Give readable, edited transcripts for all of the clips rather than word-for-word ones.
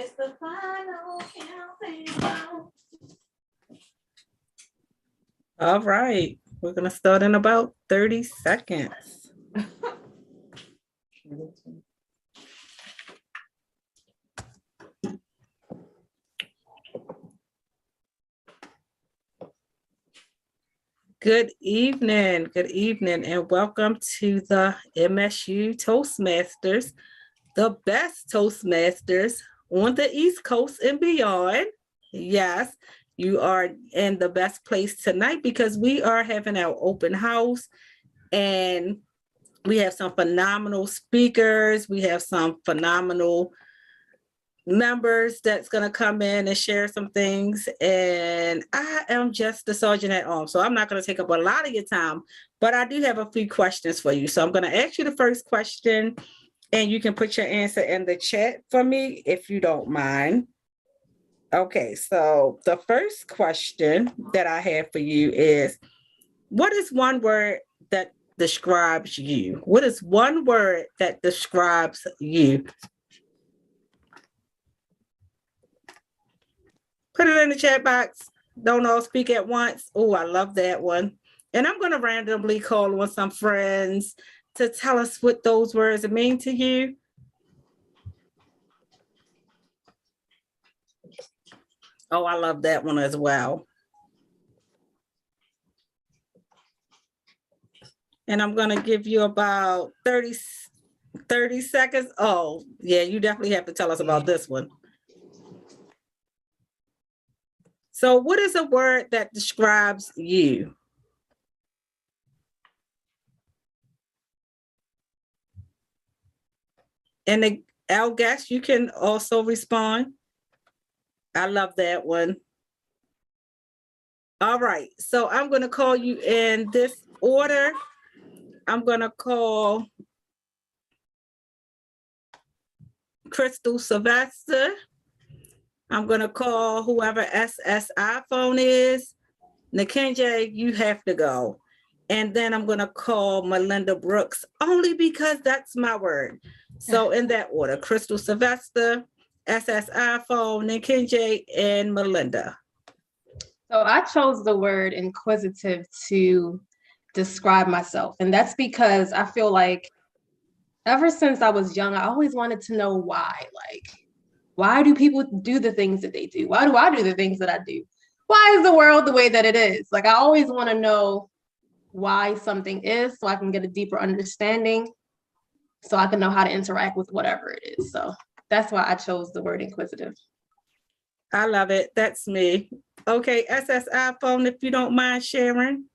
It's the final countdown. All right, we're gonna start in about 30 seconds. Good evening, and welcome to the MSU Toastmasters, the best Toastmasters on the East Coast and beyond. Yes, you are in the best place tonight because we are having our open house and we have some phenomenal speakers. We have some phenomenal members that's going to come in and share some things. And I am just the sergeant at arms, so I'm not going to take up a lot of your time, but I do have a few questions for you. So I'm going to ask you the first question and you can put your answer in the chat for me if you don't mind. Okay, so the first question that I have for you is, what is one word that describes you? What is one word that describes you? Put it in the chat box. Don't all speak at once. Oh, I love that one. And I'm going to randomly call on some friends to tell us what those words mean to you. Oh, I love that one as well. And I'm going to give you about 30 seconds. Oh, yeah, you definitely have to tell us about this one. So what is a word that describes you? And our guest, you can also respond. I love that one. All right, so I'm going to call you in this order. I'm going to call Crystal Sylvester. I'm going to call whoever SS iPhone is. Nakenja, you have to go. And then I'm going to call Melinda Brooks, only because that's my word. So in that order, Crystal Sylvester, SS iPhone, Nakenja, and Melinda. So I chose the word inquisitive to describe myself. And that's because I feel like ever since I was young, I always wanted to know why. Like, why do people do the things that they do? Why do I do the things that I do? Why is the world the way that it is? Like, I always want to know why something is so I can get a deeper understanding, so I can know how to interact with whatever it is. So that's why I chose the word inquisitive. I love it. That's me. Okay, SS iPhone, if you don't mind sharing.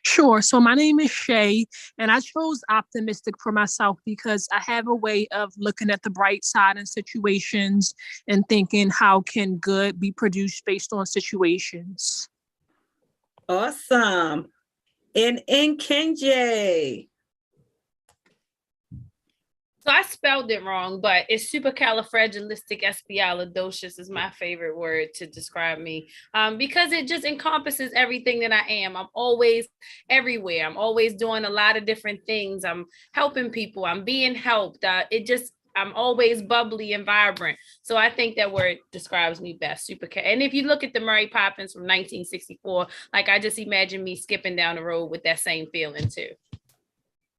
Sure. So my name is Shay, and I chose optimistic for myself because I have a way of looking at the bright side in situations and thinking, how can good be produced based on situations? Awesome. And Kenji. So I spelled it wrong, but it's supercalifragilisticexpialidocious is my favorite word to describe me, because it just encompasses everything that I am. I'm always everywhere. I'm always doing a lot of different things. I'm helping people. I'm being helped. I'm always bubbly and vibrant. So I think that word describes me best. And if you look at the Mary Poppins from 1964, like I just imagine me skipping down the road with that same feeling too.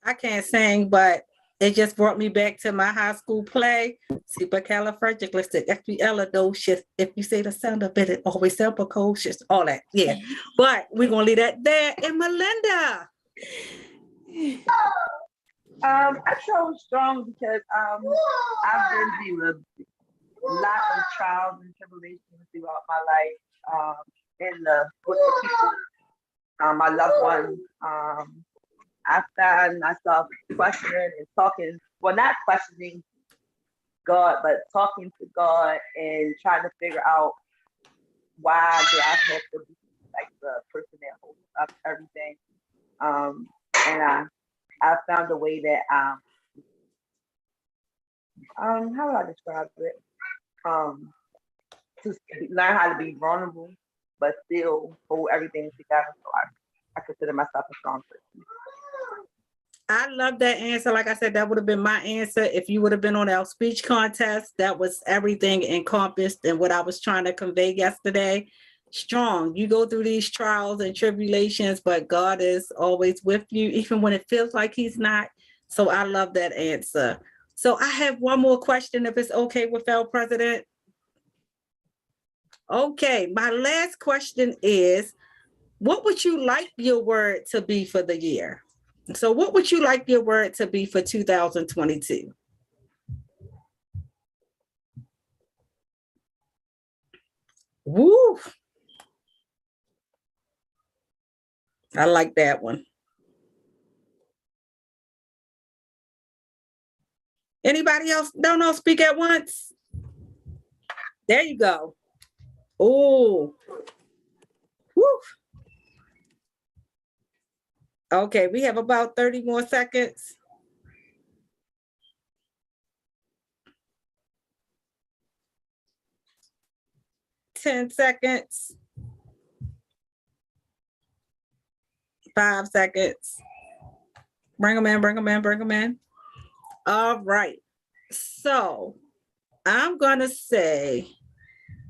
I can't sing, but it just brought me back to my high school play, supercalifragilisticexpialidocious. If you say the sound of it, it always sounds precocious, all that. Yeah, but we're going to leave that there. And Melinda. I chose strong because I've been through a lot of trials and tribulations throughout my life, with the people, my loved ones. I found myself questioning and talking, well, not questioning God, but talking to God and trying to figure out why do I have to be like the person that holds up everything. And I found a way that how do I describe it? To learn how to be vulnerable, but still hold everything together. So I consider myself a strong person. I love that answer. Like I said, that would have been my answer if you would have been on our speech contest. That was everything encompassed in what I was trying to convey yesterday. Strong. You go through these trials and tribulations, but God is always with you, even when it feels like he's not. So I love that answer. So I have one more question, if it's okay with our president. Okay, my last question is, what would you like your word to be for the year? So what would you like your word to be for 2022? Woo! I like that one. Anybody else don't know speak at once? There you go. Oh, woo. Okay, we have about 30 more seconds. Ten seconds. 5 seconds. Bring them in, bring them in, bring them in. All right. So I'm going to say,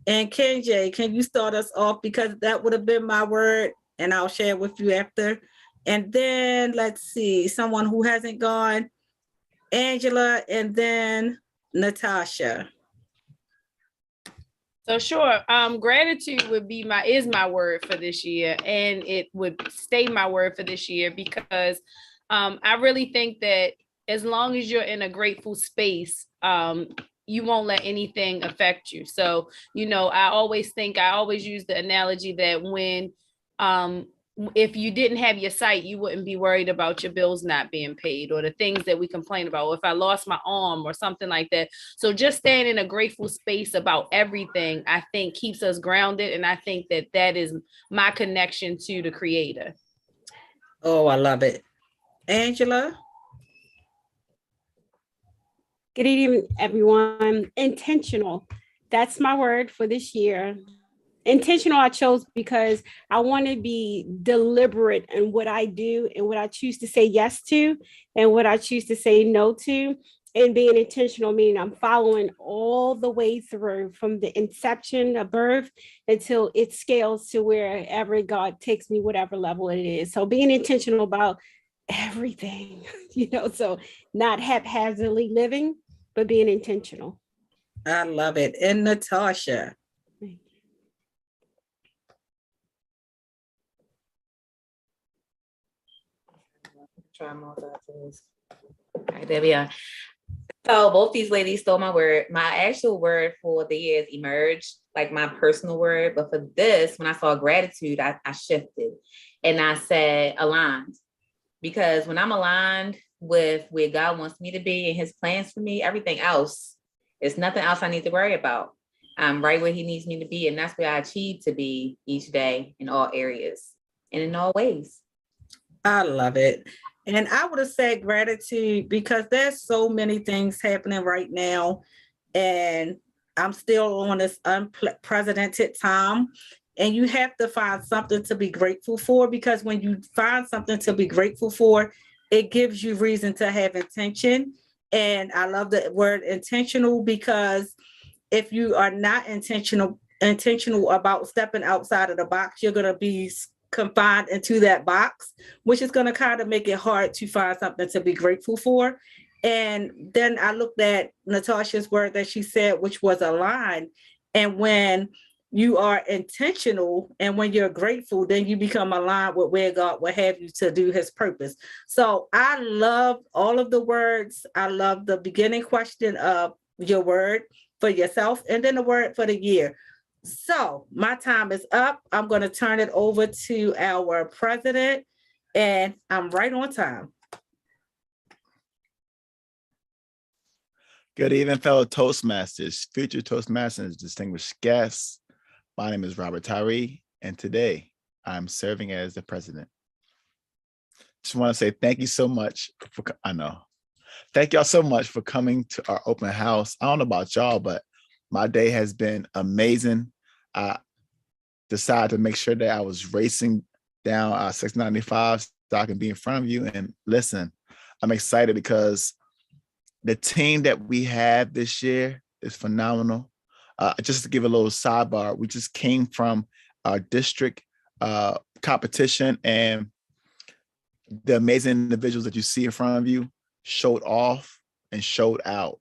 and KJ, can you start us off? Because that would have been my word, and I'll share it with you after. And then let's see, someone who hasn't gone, Angela, and then Natasha. So sure, gratitude would be is my word for this year, and it would stay my word for this year because I really think that as long as you're in a grateful space, you won't let anything affect you. So, I always use the analogy that when if you didn't have your sight, you wouldn't be worried about your bills not being paid or the things that we complain about. Or if I lost my arm or something like that. So just staying in a grateful space about everything, I think keeps us grounded. And I think that is my connection to the Creator. Oh, I love it. Angela? Good evening, everyone. Intentional. That's my word for this year. Intentional I chose because I want to be deliberate in what I do and what I choose to say yes to and what I choose to say no to. And being intentional, meaning I'm following all the way through from the inception of birth until it scales to wherever God takes me, whatever level it is. So being intentional about everything, so not haphazardly living, but being intentional. I love it. And Natasha? Try multitask. All right, there we are. So both these ladies stole my word. My actual word for the year is emerge, like my personal word. But for this, when I saw gratitude, I shifted and I said aligned. Because when I'm aligned with where God wants me to be and his plans for me, everything else, there's nothing else I need to worry about. I'm right where he needs me to be. And that's where I achieve to be each day in all areas and in all ways. I love it. And I would have said gratitude because there's so many things happening right now. And I'm still on this unprecedented time. And you have to find something to be grateful for, because when you find something to be grateful for, it gives you reason to have intention. And I love the word intentional, because if you are not intentional about stepping outside of the box, you're going to be confined into that box, which is going to kind of make it hard to find something to be grateful for. And then I looked at Natasha's word that she said, which was aligned. And when you are intentional and when you're grateful, then you become aligned with where God will have you to do his purpose. So I love all of the words. I love the beginning question of your word for yourself and then the word for the year. So my time is up. I'm going to turn it over to our president, and I'm right on time. Good evening, fellow Toastmasters, future Toastmasters, distinguished guests. My name is Robert Tyree, and today I'm serving as the president. Just want to say thank you so much Thank y'all so much for coming to our open house. I don't know about y'all, but my day has been amazing. I decided to make sure that I was racing down 695 so I can be in front of you and listen. I'm excited because the team that we have this year is phenomenal. Just to give a little sidebar, we just came from our district competition, and the amazing individuals that you see in front of you showed off and showed out.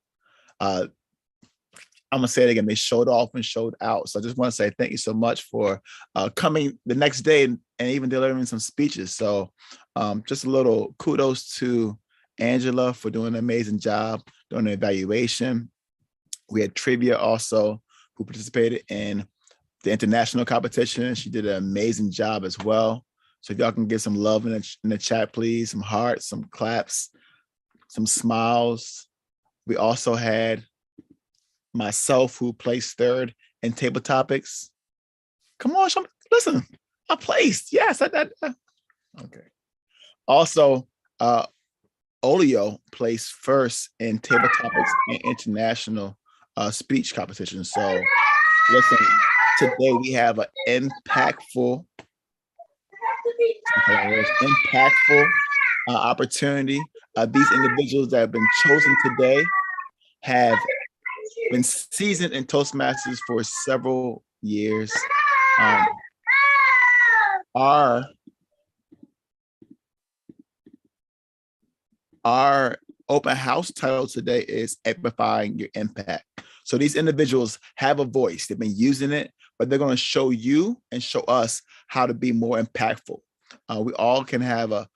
I'm gonna say it again. They showed off and showed out. So I just want to say thank you so much for coming the next day and even delivering some speeches. So just a little kudos to Angela for doing an amazing job doing the evaluation. We had Trivia also, who participated in the international competition. She did an amazing job as well. So if y'all can get some love in the chat, please, some hearts, some claps, some smiles. We also had myself, who placed third in table topics. Come on, listen, I placed. Yes, I did. Okay. Also, Olio placed first in table topics and international speech competition. So listen, today we have an impactful opportunity. These individuals that have been chosen today have been seasoned in Toastmasters for several years. Our open house title today is Amplifying Your Impact. So these individuals have a voice. They've been using it, but they're going to show you and show us how to be more impactful. We all can have a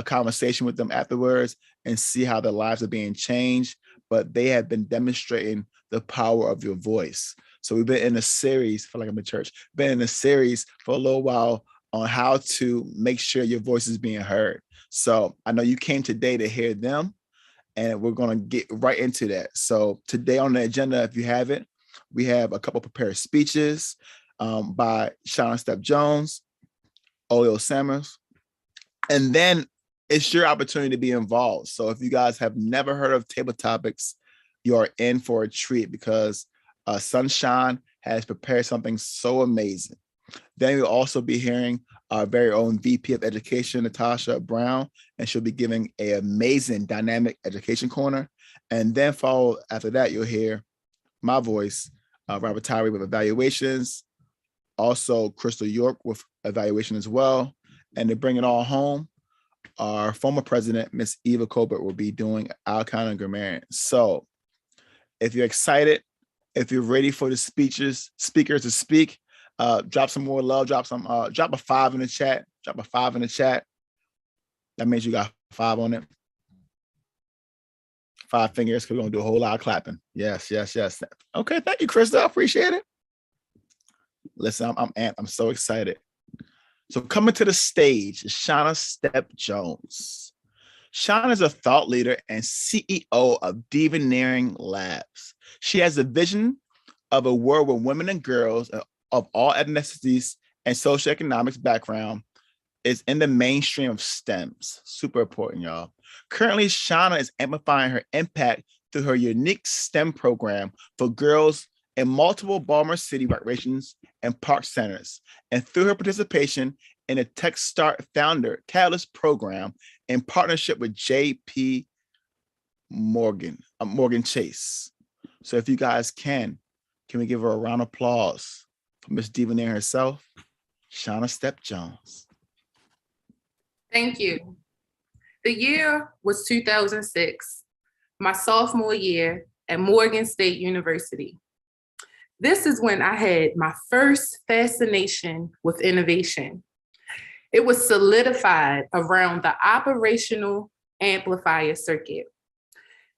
conversation with them afterwards and see how their lives are being changed, but they have been demonstrating the power of your voice. So we've been in a series, I feel like I'm in church, been in a series for a little while on how to make sure your voice is being heard. So I know you came today to hear them, and we're going to get right into that. So today on the agenda, if you have it, we have a couple prepared speeches by Shauna Stepp Jones, Olio Samuels, and then it's your opportunity to be involved. So if you guys have never heard of Table Topics, you are in for a treat because Sunshine has prepared something so amazing. Then you'll also be hearing our very own VP of Education, Natasha Brown, and she'll be giving an amazing dynamic education corner. And then follow after that, you'll hear my voice, Robert Tyree with evaluations, also Crystal York with evaluation as well. And to bring it all home, our former president, Miss Eva Colbert, will be doing our kind of grammarian. So if you're excited, if you're ready for the speakers to speak, drop some more love, drop a 5 in the chat, drop a 5 in the chat. That means you got 5 on it. 5 fingers, because we're going to do a whole lot of clapping. Yes. Okay, thank you, Krista. I appreciate it. Listen, I'm amped. I'm so excited. So coming to the stage is Shauna Stepp Jones. Shauna is a thought leader and CEO of Divaneering Labs. She has a vision of a world where women and girls of all ethnicities and socioeconomic background is in the mainstream of STEMs. Super important, y'all. Currently, Shauna is amplifying her impact through her unique STEM program for girls in multiple Baltimore City recreations and park centers, and through her participation in a Tech Start Founder Catalyst program in partnership with J.P. Morgan Chase. So if you guys can we give her a round of applause for Miss Divaneering herself, Shauna Stepp Jones. Thank you. The year was 2006, my sophomore year at Morgan State University. This is when I had my first fascination with innovation. It was solidified around the operational amplifier circuit.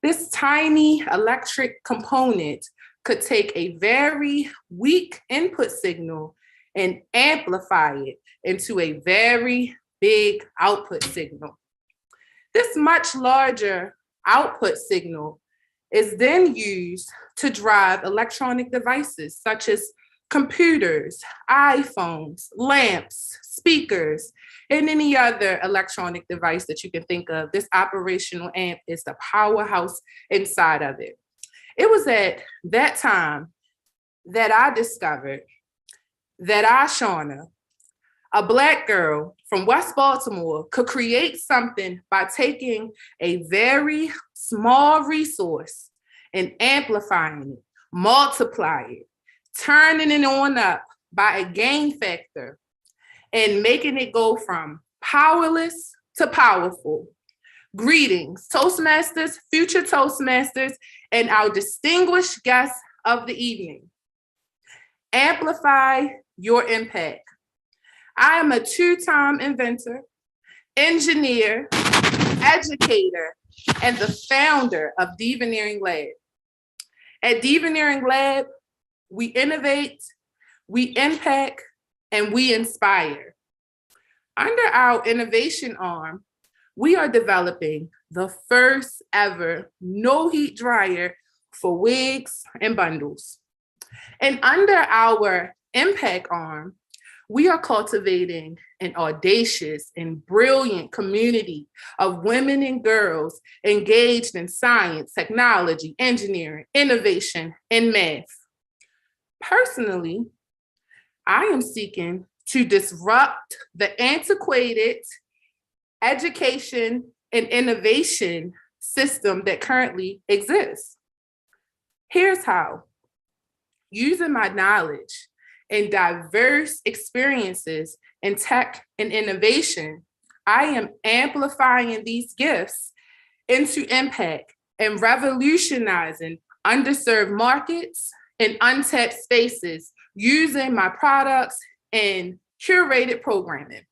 This tiny electric component could take a very weak input signal and amplify it into a very big output signal. This much larger output signal is then used to drive electronic devices such as computers, iPhones, lamps, speakers, and any other electronic device that you can think of. This operational amp is the powerhouse inside of it. It was at that time that I discovered that I, Shauna, a Black girl from West Baltimore could create something by taking a very small resource and amplifying it, multiply it, turning it on up by a gain factor, and making it go from powerless to powerful. Greetings, Toastmasters, future Toastmasters, and our distinguished guests of the evening. Amplify your impact. I am a two-time inventor, engineer, educator, and the founder of Deveneering Lab. At Deveneering Lab, we innovate, we impact, and we inspire. Under our innovation arm, we are developing the first ever no heat dryer for wigs and bundles. And under our impact arm, we are cultivating an audacious and brilliant community of women and girls engaged in science, technology, engineering, innovation, and math. Personally, I am seeking to disrupt the antiquated education and innovation system that currently exists. Here's how. Using my knowledge and diverse experiences in tech and innovation, I am amplifying these gifts into impact and revolutionizing underserved markets and untapped spaces using my products and curated programming.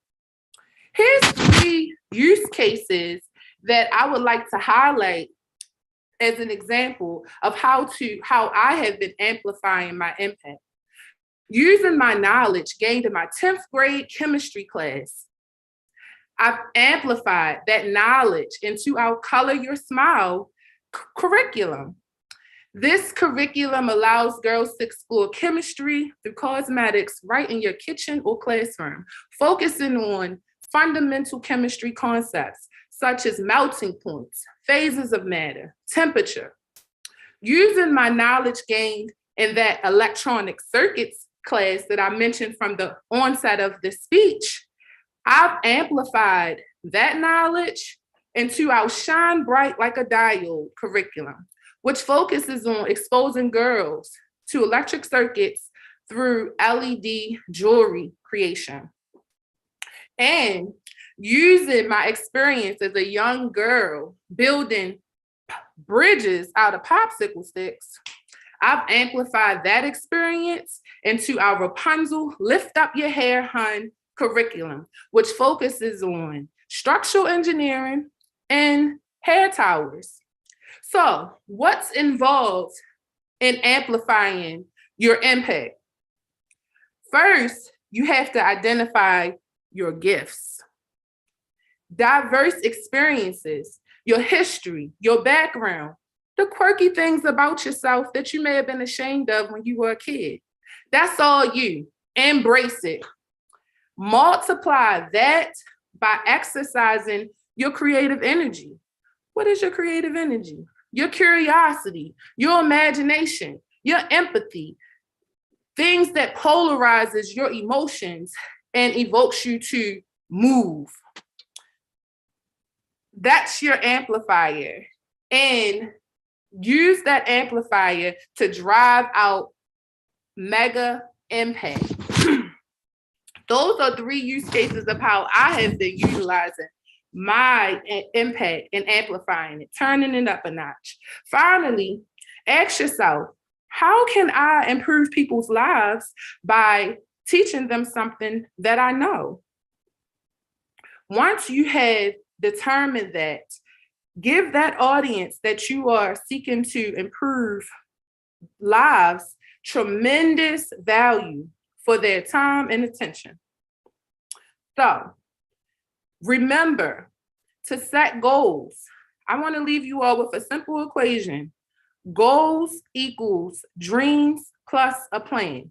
Here's 3 use cases that I would like to highlight as an example of how I have been amplifying my impact. Using my knowledge gained in my 10th grade chemistry class, I've amplified that knowledge into our Color Your Smile curriculum. This curriculum allows girls to explore chemistry through cosmetics right in your kitchen or classroom, focusing on fundamental chemistry concepts such as melting points, phases of matter, temperature. Using my knowledge gained in that electronic circuits class that I mentioned from the onset of this speech, I've amplified that knowledge into our Shine Bright Like a Diode curriculum, which focuses on exposing girls to electric circuits through LED jewelry creation. And using my experience as a young girl building bridges out of popsicle sticks, I've amplified that experience into our Rapunzel Lift Up Your Hair, Hun curriculum, which focuses on structural engineering and hair towers. So what's involved in amplifying your impact? First, you have to identify your gifts, diverse experiences, your history, your background, the quirky things about yourself that you may have been ashamed of when you were a kid. That's all you. Embrace it. Multiply that by exercising your creative energy. What is your creative energy? Your curiosity, your imagination, your empathy, things that polarizes your emotions and evokes you to move. That's your amplifier. And use that amplifier to drive out mega impact. Those are 3 use cases of how I have been utilizing my impact and amplifying it, turning it up a notch. Finally, ask yourself, how can I improve people's lives by teaching them something that I know? Once you have determined that, give that audience that you are seeking to improve lives tremendous value for their time and attention. So remember to set goals. I want to leave you all with a simple equation. Goals equals dreams plus a plan.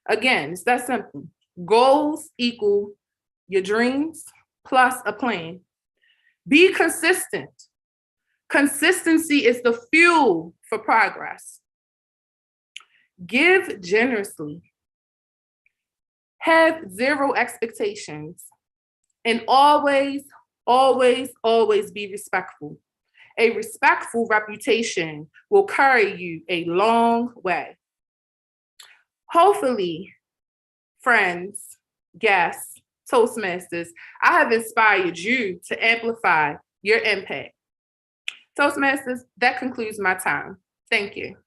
Again, it's that simple. Goals equal your dreams plus a plan. Be consistent. Consistency is the fuel for progress. Give generously. Have zero expectations. And always, always, always be respectful. A respectful reputation will carry you a long way. Hopefully, friends, guests, Toastmasters, I have inspired you to amplify your impact. Toastmasters, that concludes my time. Thank you.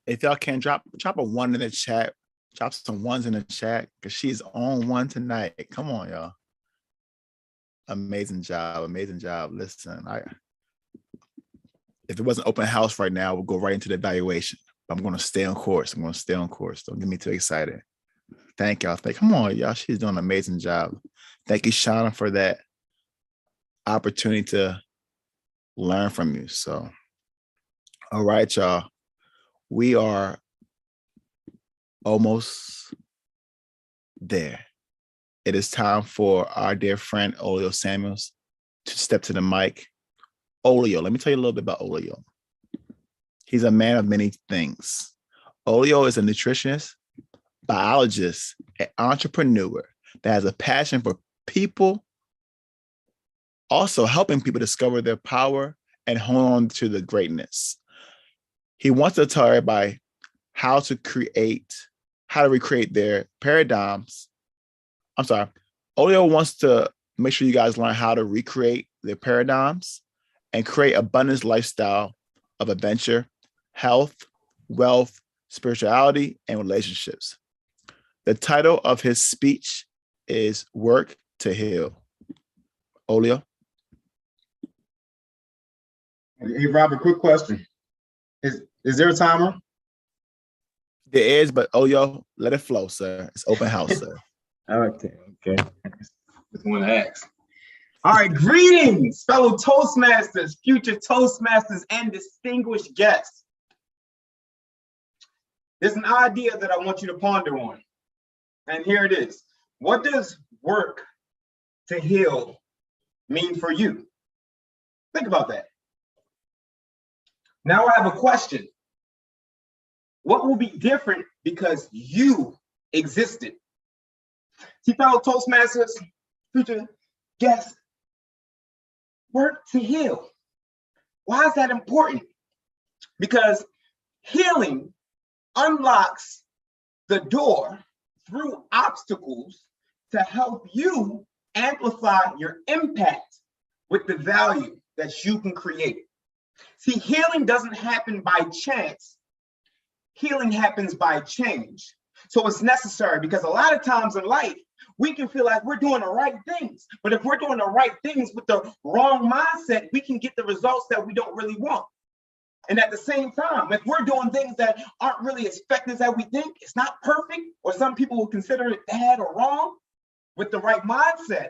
If y'all can drop a one in the chat, drop some ones in the chat, because she's on one tonight. Come on, y'all. Amazing job, amazing job. Listen, if it wasn't open house right now, we'll go right into the evaluation. I'm going to stay on course. I'm going to stay on course. Don't get me too excited. Thank y'all. Come on, y'all. She's doing an amazing job. Thank you, Shauna, for that opportunity to learn from you. So, all right, y'all. We are almost there. It is time for our dear friend, Olio Samuels, to step to the mic. Olio, let me tell you a little bit about Olio. He's a man of many things. Olio is a nutritionist, biologist, an entrepreneur that has a passion for people, also helping people discover their power and hold on to the greatness. He wants to tell everybody how to recreate their paradigms. I'm sorry. Olio wants to make sure you guys learn how to recreate their paradigms and create abundance lifestyle of adventure, health, wealth, spirituality, and relationships. The title of his speech is Work to Heal. Olio? Hey, Robert, quick question. Is there a timer? There is, but Olio, let it flow, sir. It's open house, sir. Okay. Just want to ask. All right, greetings, fellow Toastmasters, future Toastmasters, and distinguished guests. There's an idea that I want you to ponder on, and here it is. What does work to heal mean for you? Think about that. Now I have a question. What will be different because you existed? See, fellow Toastmasters, future guests, work to heal. Why is that important? Because healing unlocks the door through obstacles to help you amplify your impact with the value that you can create. See, healing doesn't happen by chance. Healing happens by change. So it's necessary because a lot of times in life, we can feel like we're doing the right things. But if we're doing the right things with the wrong mindset, we can get the results that we don't really want. And at the same time, if we're doing things that aren't really as effective as we think, it's not perfect, or some people will consider it bad or wrong, with the right mindset,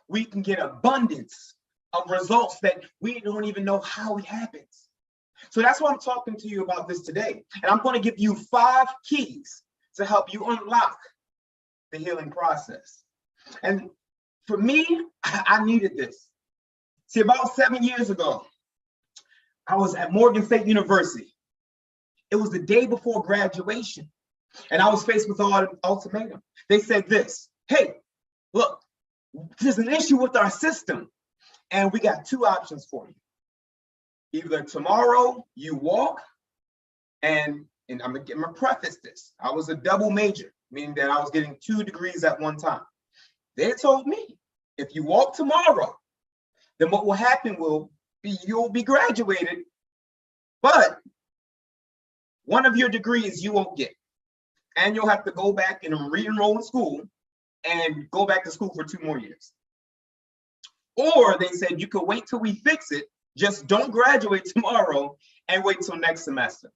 we can get abundance of results that we don't even know how it happens. So that's why I'm talking to you about this today. And I'm going to give you 5 keys to help you unlock the healing process. And for me, I needed this. See, about 7 years ago, I was at Morgan State University. It was the day before graduation, and I was faced with an ultimatum. They said this: hey, look, there's an issue with our system, and we got 2 options for you. Either tomorrow you walk, and I'm gonna preface this. I was a double major, meaning that I was getting 2 degrees at one time. They told me, if you walk tomorrow, then what will happen will be you'll be graduated, but one of your degrees you won't get. And you'll have to go back and re-enroll in school and go back to school for 2 more years. Or they said you could wait till we fix it, just don't graduate tomorrow and wait till next semester.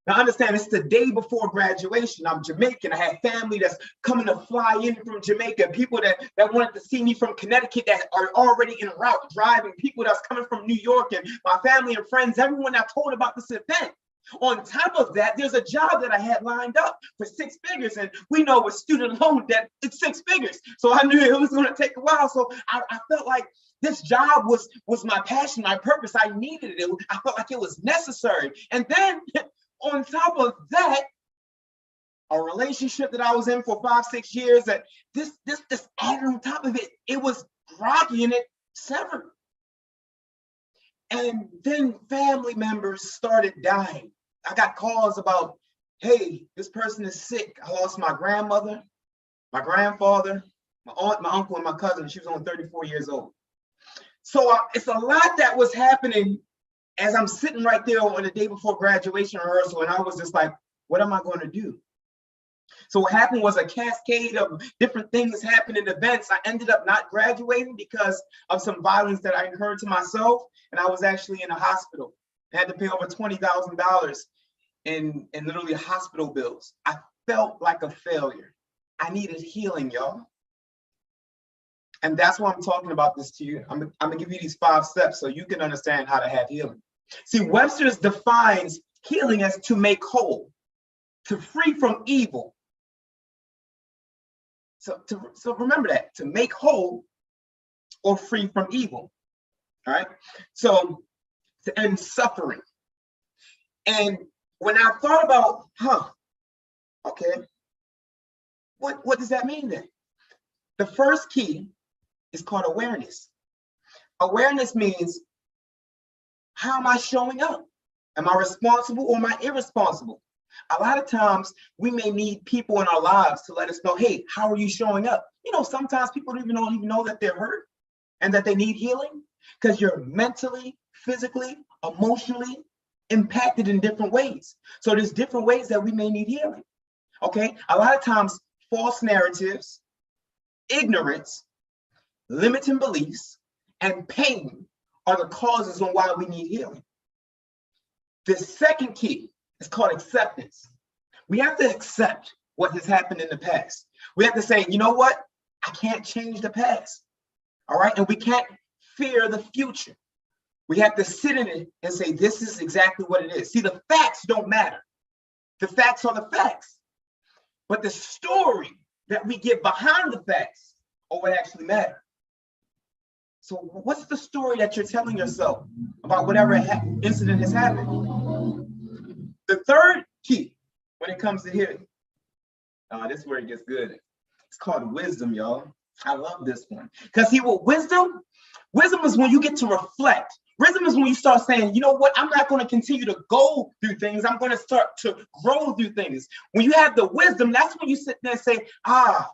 Now understand, it's the day before graduation. I'm Jamaican. I have family that's coming to fly in from Jamaica, people that wanted to see me from Connecticut that are already en route driving, people that's coming from New York, and my family and friends, everyone I told about this event. On top of that, there's a job that I had lined up for 6 figures. And we know with student loan that it's 6 figures. So I knew it was going to take a while. So I felt like this job was my passion, my purpose. I needed it. I felt like it was necessary. And then on top of that, a relationship that I was in for 5-6 years, that this added on top of it, it was groggy and it severed. And then family members started dying. I got calls about, hey, this person is sick. I lost my grandmother, my grandfather, my aunt, my uncle, and my cousin. She was only 34 years old. So it's a lot that was happening as I'm sitting right there on the day before graduation rehearsal, and I was just like, what am I going to do? So what happened was a cascade of different things happened in events. I ended up not graduating because of some violence that I incurred to myself, and I was actually in a hospital. I had to pay over $20,000 in literally hospital bills. I felt like a failure. I needed healing, y'all. And that's why I'm talking about this to you. I'm gonna give you these 5 steps so you can understand how to have healing. See, Webster's defines healing as to make whole, to free from evil. So remember that, to make whole or free from evil. All right. So to end suffering. And when I thought about, okay, what does that mean then? The first key is called awareness. Awareness means, how am I showing up? Am I responsible or am I irresponsible? A lot of times we may need people in our lives to let us know, hey, how are you showing up? You know, sometimes people don't even know that they're hurt and that they need healing because you're mentally, physically, emotionally impacted in different ways. So there's different ways that we may need healing. Okay, a lot of times false narratives, ignorance, limiting beliefs, and pain are the causes on why we need healing. The second key is called acceptance. We have to accept what has happened in the past. We have to say, you know what? I can't change the past. All right. And we can't fear the future. We have to sit in it and say, this is exactly what it is. See, the facts don't matter. The facts are the facts. But the story that we get behind the facts are what actually matter. So what's the story that you're telling yourself about whatever incident has happened? The third key when it comes to healing, this is where it gets good. It's called wisdom, y'all. I love this one. Because see, what wisdom is when you get to reflect. Wisdom is when you start saying, you know what, I'm not going to continue to go through things. I'm going to start to grow through things. When you have the wisdom, that's when you sit there and say, how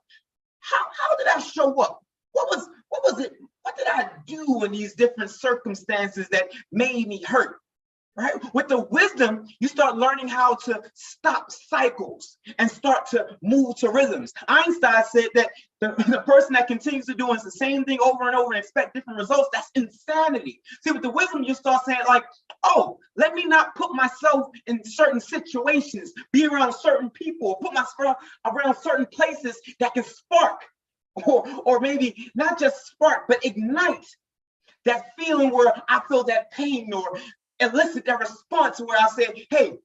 did I show up? What was it? What did I do in these different circumstances that made me hurt? Right? With the wisdom, you start learning how to stop cycles and start to move to rhythms. Einstein said that the person that continues to do the same thing over and over and expect different results, that's insanity. See, with the wisdom, you start saying like, oh, let me not put myself in certain situations, be around certain people, put myself around certain places that can spark or maybe not just spark, but ignite that feeling where I feel that pain or elicit that response where I say, hey,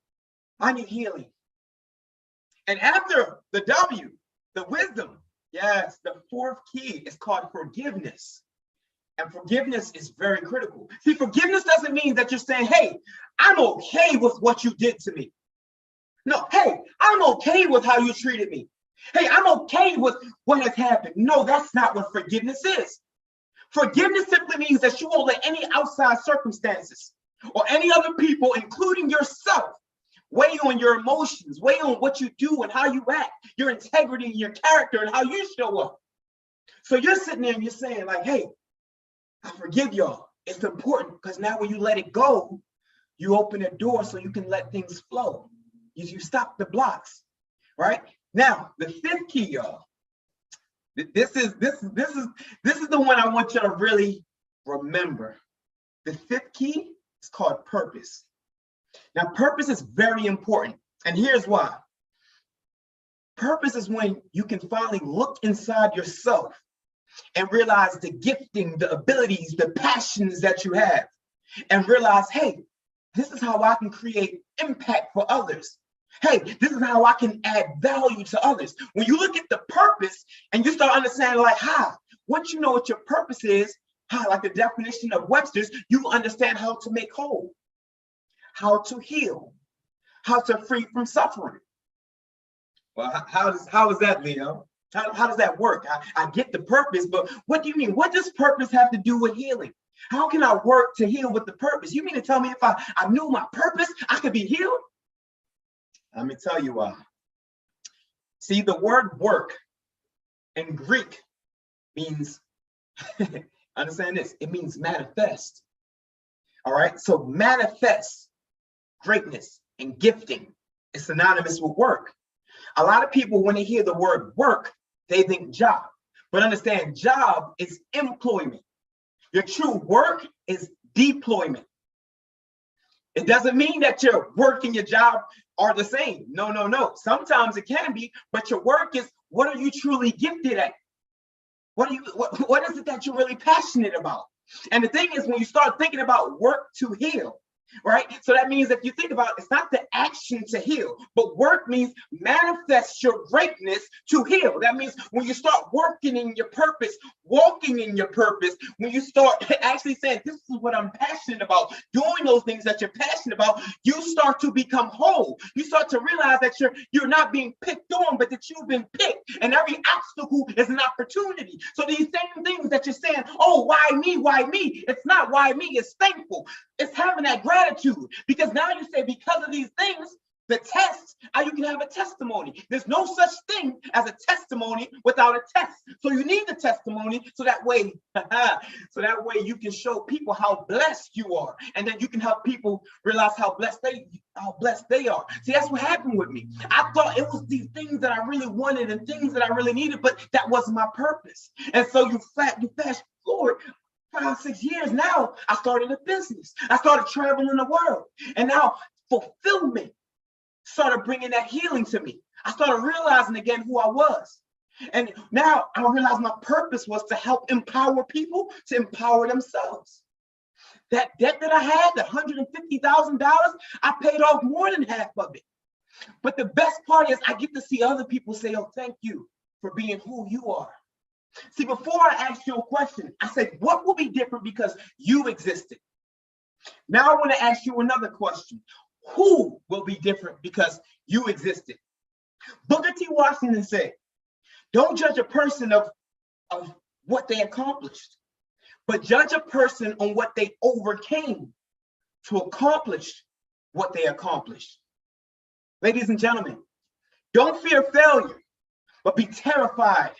I need healing. And after the W, the wisdom, yes, the fourth key is called forgiveness. And forgiveness is very critical. See, forgiveness doesn't mean that you're saying, hey, I'm okay with what you did to me. No, hey, I'm okay with how you treated me. Hey, I'm okay with what has happened. No, that's not what forgiveness is. Forgiveness simply means that you won't let any outside circumstances or any other people, including yourself, weigh on your emotions, weigh on what you do and how you act, your integrity and your character and how you show up. So you're sitting there and you're saying like, hey, I forgive y'all. It's important because now when you let it go, you open a door so you can let things flow. You stop the blocks, right? Now, the fifth key, y'all, this is the one I want you to really remember. The fifth key is called purpose. Now, purpose is very important, and here's why. Purpose is when you can finally look inside yourself and realize the gifting, the abilities, the passions that you have, and realize, hey, This is how I can create impact for others. Hey, this is how I can add value to others. When you look at the purpose and you start understanding like how, once you know what your purpose is, how, like the definition of Webster's, you understand how to make whole, how to heal, how to free from suffering. Well, how is that, Leo? How does that work? I get the purpose, but what do you mean? What does purpose have to do with healing? How can I work to heal with the purpose? You mean to tell me if I knew my purpose, I could be healed? Let me tell you why. See, the word work in Greek means, understand this, it means manifest. All right, so manifest greatness and gifting is synonymous with work. A lot of people, when they hear the word work, they think job. But understand, job is employment. Your true work is deployment. It doesn't mean that your work and your job are the same. No, no, no. Sometimes it can be, but your work is, what are you truly gifted at? What is it that you're really passionate about? And the thing is, when you start thinking about work to heal, right? So that means if you think about it, it's not the action to heal, but work means manifest your greatness to heal. That means when you start working in your purpose, walking in your purpose, when you start actually saying, this is what I'm passionate about, doing those things that you're passionate about, you start to become whole. You start to realize that you're not being picked on, but that you've been picked. And every obstacle is an opportunity. So these same things that you're saying, oh, why me? Why me? It's not why me, it's thankful. It's having that gratitude, because now you say, because of these things, the test, you can have a testimony. There's no such thing as a testimony without a test. So you need the testimony so that way you can show people how blessed you are, and then you can help people realize how blessed they are. See, that's what happened with me. I thought it was these things that I really wanted and things that I really needed, but that wasn't my purpose. And so you fast forward 5-6 years, now I started a business. I started traveling the world, and now fulfillment started bringing that healing to me. I started realizing again who I was. And now I realized my purpose was to help empower people to empower themselves. That debt that I had, the $150,000, I paid off more than half of it. But the best part is I get to see other people say, oh, thank you for being who you are. See, before I asked you a question, I said, what will be different because you existed? Now I want to ask you another question. Who will be different because you existed? Booker T. Washington said, don't judge a person of what they accomplished, but judge a person on what they overcame to accomplish what they accomplished. Ladies and gentlemen, don't fear failure, but be terrified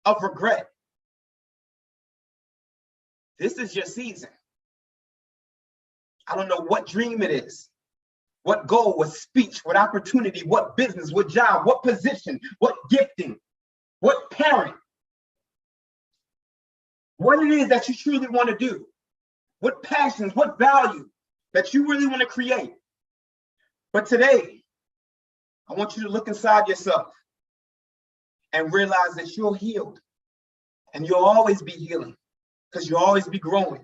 of regret. This is your season. I don't know what dream it is, what goal, what speech, what opportunity, what business, what job, what position, what gifting, what parent, what it is that you truly want to do, what passions, what value that you really want to create. But today, I want you to look inside yourself and realize that you're healed, and you'll always be healing, because you'll always be growing,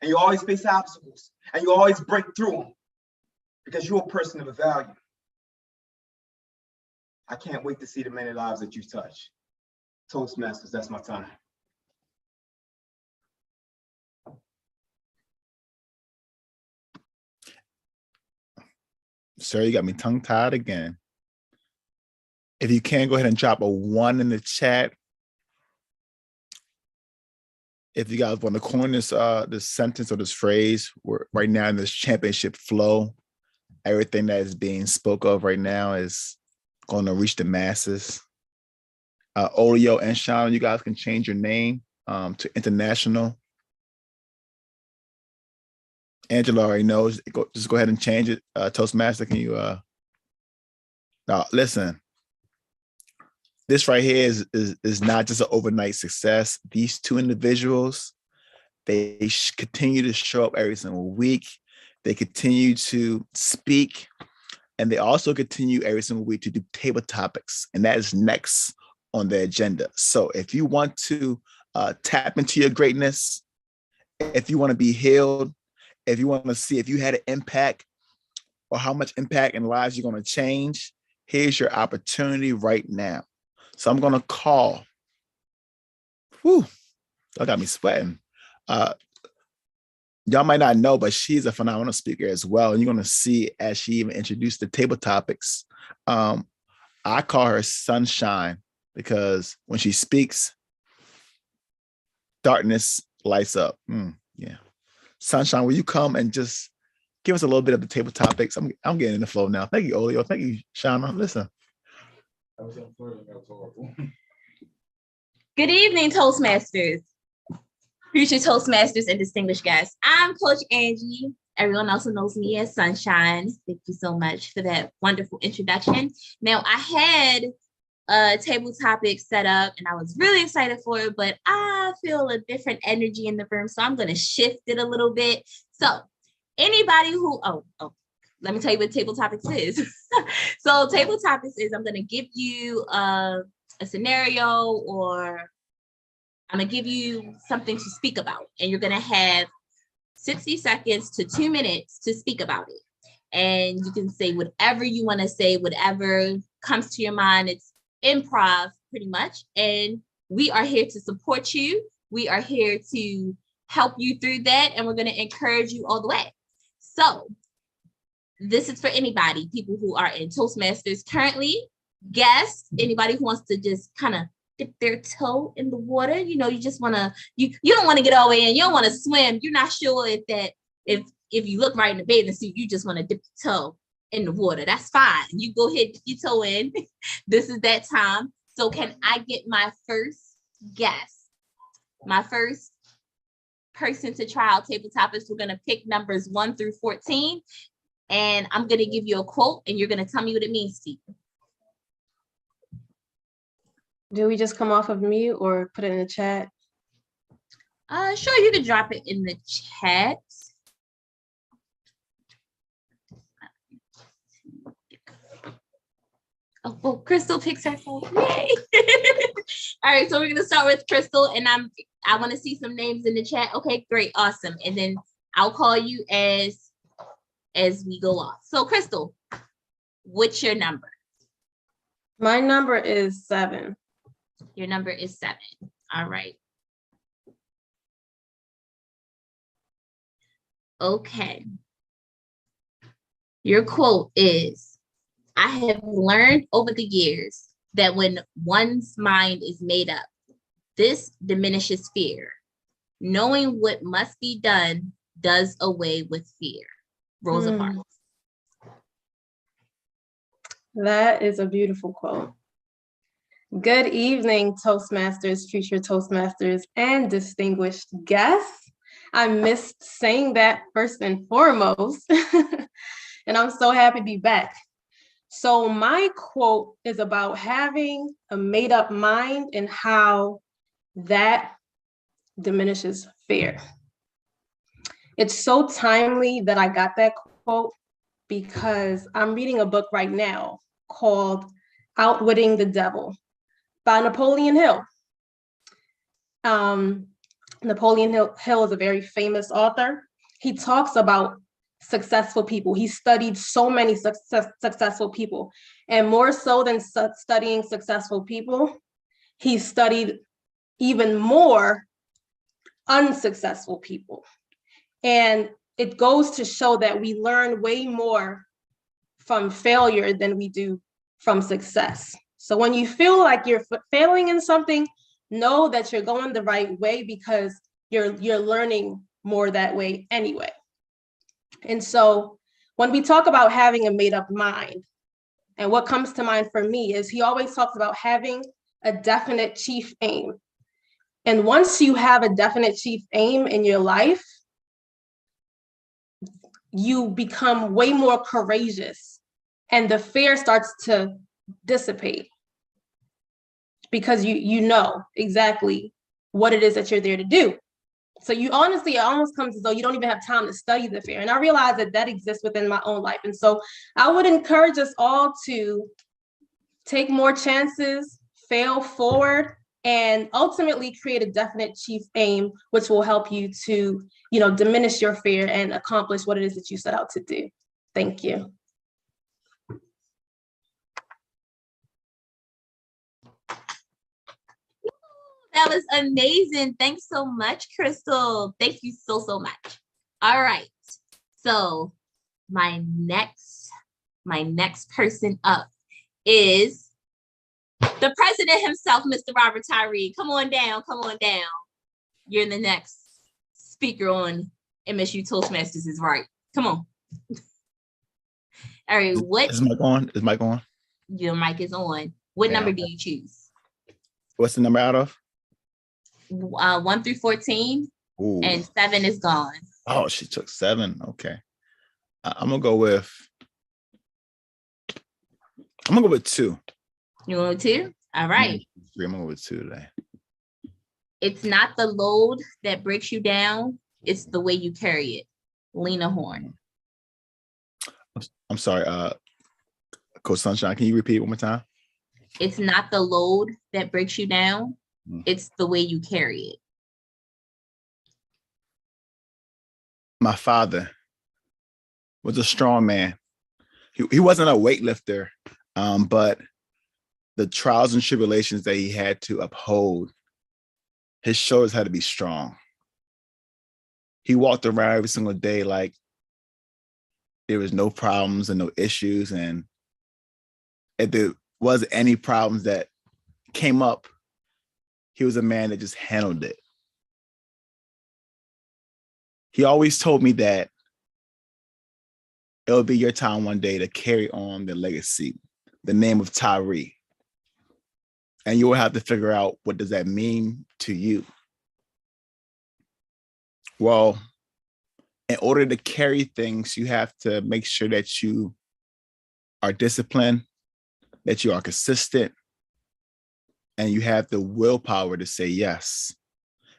and you always face obstacles, and you always break through them, because you're a person of value. I can't wait to see the many lives that you touch. Toastmasters, that's my time. Sir, you got me tongue-tied again. If you can, go ahead and drop a 1 in the chat. If you guys want to coin this sentence or this phrase, we're right now in this championship flow. Everything that is being spoke of right now is going to reach the masses. Olio and Sean, you guys can change your name to international. Angela already knows. Just go ahead and change it. Toastmaster, can you? Now, listen. This right here is not just an overnight success. These two individuals, they continue to show up every single week. They continue to speak, and they also continue every single week to do table topics, and that is next on the agenda. So if you want to tap into your greatness, if you want to be healed, if you want to see if you had an impact or how much impact and lives you're going to change, here's your opportunity right now. So I'm going to call. Whew, that got me sweating. Y'all might not know, but she's a phenomenal speaker as well. And you're going to see as she even introduced the table topics. I call her Sunshine because when she speaks, darkness lights up. Yeah. Sunshine, will you come and just give us a little bit of the table topics? I'm getting in the flow now. Thank you, Olio. Thank you, Shauna. Listen. Good evening, Toastmasters, future Toastmasters, and distinguished guests. I'm Coach Angie. Everyone also knows me as Sunshine. Thank you so much for that wonderful introduction. Now, I had a table topic set up and I was really excited for it, but I feel a different energy in the room, so I'm going to shift it a little bit. So anybody who, let me tell you what table topics is. So table topics is I'm going to give you a scenario, or I'm going to give you something to speak about, and you're going to have 60 seconds to 2 minutes to speak about it. And you can say whatever you want to say, whatever comes to your mind. It's improv pretty much. And we are here to support you. We are here to help you through that. And we're going to encourage you all the way. So this is for anybody, people who are in Toastmasters currently, guests, anybody who wants to just kind of dip their toe in the water. You know, you just want to, you don't want to get all the way in. You don't want to swim. You're not sure if you look right in the bathing suit, you just want to dip your toe in the water. That's fine. You go ahead, dip your toe in. This is that time. So can I get my first guest? My first person to try out table topics. We're going to pick numbers 1 through 14. And I'm going to give you a quote and you're going to tell me what it means to you. Do we just come off of mute or put it in the chat? Sure, you can drop it in the chat. Oh, Crystal picks her phone. Yay! All right, so we're gonna start with Crystal, and I want to see some names in the chat. Okay, great, awesome, and then I'll call you as we go off. So, Crystal, what's your number? My number is 7. Your number is 7. All right. Okay. Your quote is, I have learned over the years that when one's mind is made up, this diminishes fear. Knowing what must be done does away with fear. Rosa Parks. That is a beautiful quote. Good evening, Toastmasters, future Toastmasters, and distinguished guests. I missed saying that first and foremost, and I'm so happy to be back. So my quote is about having a made-up mind and how that diminishes fear. It's so timely that I got that quote because I'm reading a book right now called Outwitting the Devil by Napoleon Hill. Napoleon Hill is a very famous author. He talks about successful people. He studied so many successful people, and more so than studying successful people, he studied even more unsuccessful people. And it goes to show that we learn way more from failure than we do from success. So when you feel like you're failing in something, know that you're going the right way because you're learning more that way anyway. And so when we talk about having a made up mind, and what comes to mind for me is he always talks about having a definite chief aim. And once you have a definite chief aim in your life, you become way more courageous and the fear starts to dissipate because you know exactly what it is that you're there to do. So you honestly, it almost comes as though you don't even have time to study the fear. And I realize that exists within my own life. And so I would encourage us all to take more chances, fail forward, and ultimately create a definite chief aim, which will help you to, diminish your fear and accomplish what it is that you set out to do. Thank you. that was amazing. Thanks so much, Crystal. Thank you so, so much. All right. So my next person up is the president himself, Mr. Robert Tyree. Come on down. You're the next speaker on MSU Toastmasters is right. Come on. All right, Is mic on? Is mic on? Your mic is on. What number do you choose? What's the number out of? 1 through 14. Ooh. And 7 is gone. Oh, she took 7. Okay. I'm gonna go with 2. You want with 2? All right. I'm gonna go with 2 today. It's not the load that breaks you down, it's the way you carry it. Lena Horne. I'm sorry, Coach Sunshine, can you repeat one more time? It's not the load that breaks you down, it's the way you carry it. My father was a strong man. He wasn't a weightlifter, but the trials and tribulations that he had to uphold, his shoulders had to be strong. He walked around every single day like there was no problems and no issues. And if there was any problems that came up, he was a man that just handled it. He always told me that it'll be your time one day to carry on the legacy, the name of Tyree. And you will have to figure out, what does that mean to you? Well, in order to carry things, you have to make sure that you are disciplined, that you are consistent, and you have the willpower to say yes.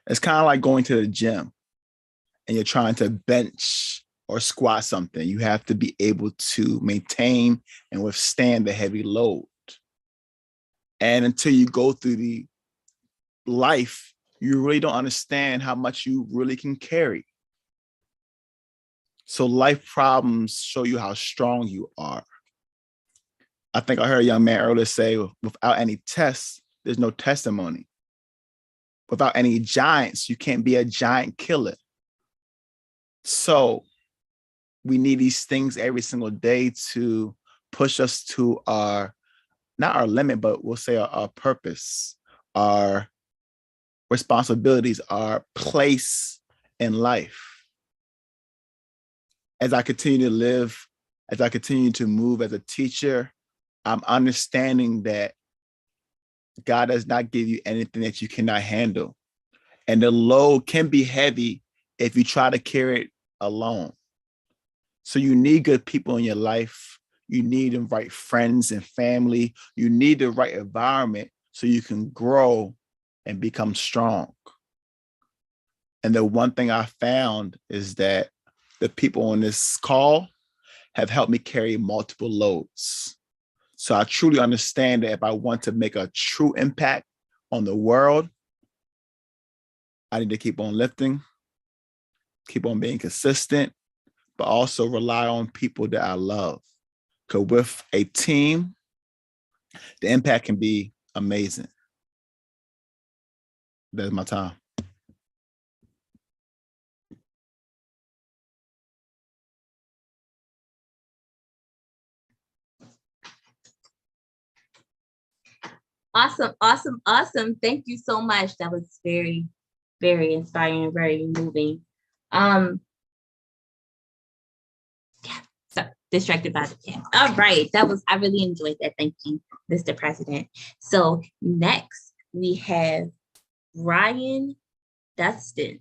It's kind of like going to the gym and you're trying to bench or squat something. You have to be able to maintain and withstand the heavy load. And until you go through the life, you really don't understand how much you really can carry. So life problems show you how strong you are. I think I heard a young man earlier say, without any tests, there's no testimony. Without any giants, you can't be a giant killer. So we need these things every single day to push us to our, not our limit, but we'll say our purpose, our responsibilities, our place in life. As I continue to live, as I continue to move as a teacher, I'm understanding that God does not give you anything that you cannot handle. And the load can be heavy if you try to carry it alone. So you need good people in your life. You need the right friends and family. You need the right environment so you can grow and become strong. And the one thing I found is that the people on this call have helped me carry multiple loads. So I truly understand that if I want to make a true impact on the world, I need to keep on lifting, keep on being consistent, but also rely on people that I love. Because with a team, the impact can be amazing. That's my time. Awesome, awesome, awesome. Thank you so much. That was very, very inspiring, very moving. Yeah, so distracted by the cat. All right, I really enjoyed that. Thank you, Mr. President. So next we have Ryan Dustin.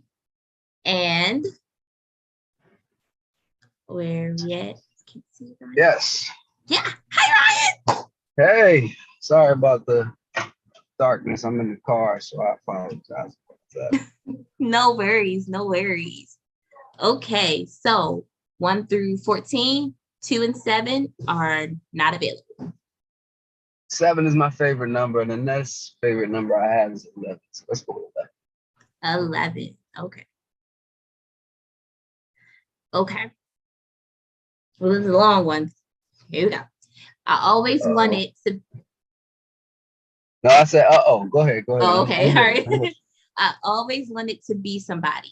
And where we at? Can you see Ryan? Yes. Yeah. Hi, Ryan. Hey, sorry about the darkness. I'm in the car, so I apologize about that. No worries, no worries. Okay, so 1 through 14, 2 and 7 are not available. 7 is my favorite number, and the next favorite number I have is 11. So let's go with 11. 11. Okay. Okay. Well, this is a long one. Here we go. I always wanted to. No, I said, go ahead. Oh, okay. I'm All with you. right. I always wanted to be somebody.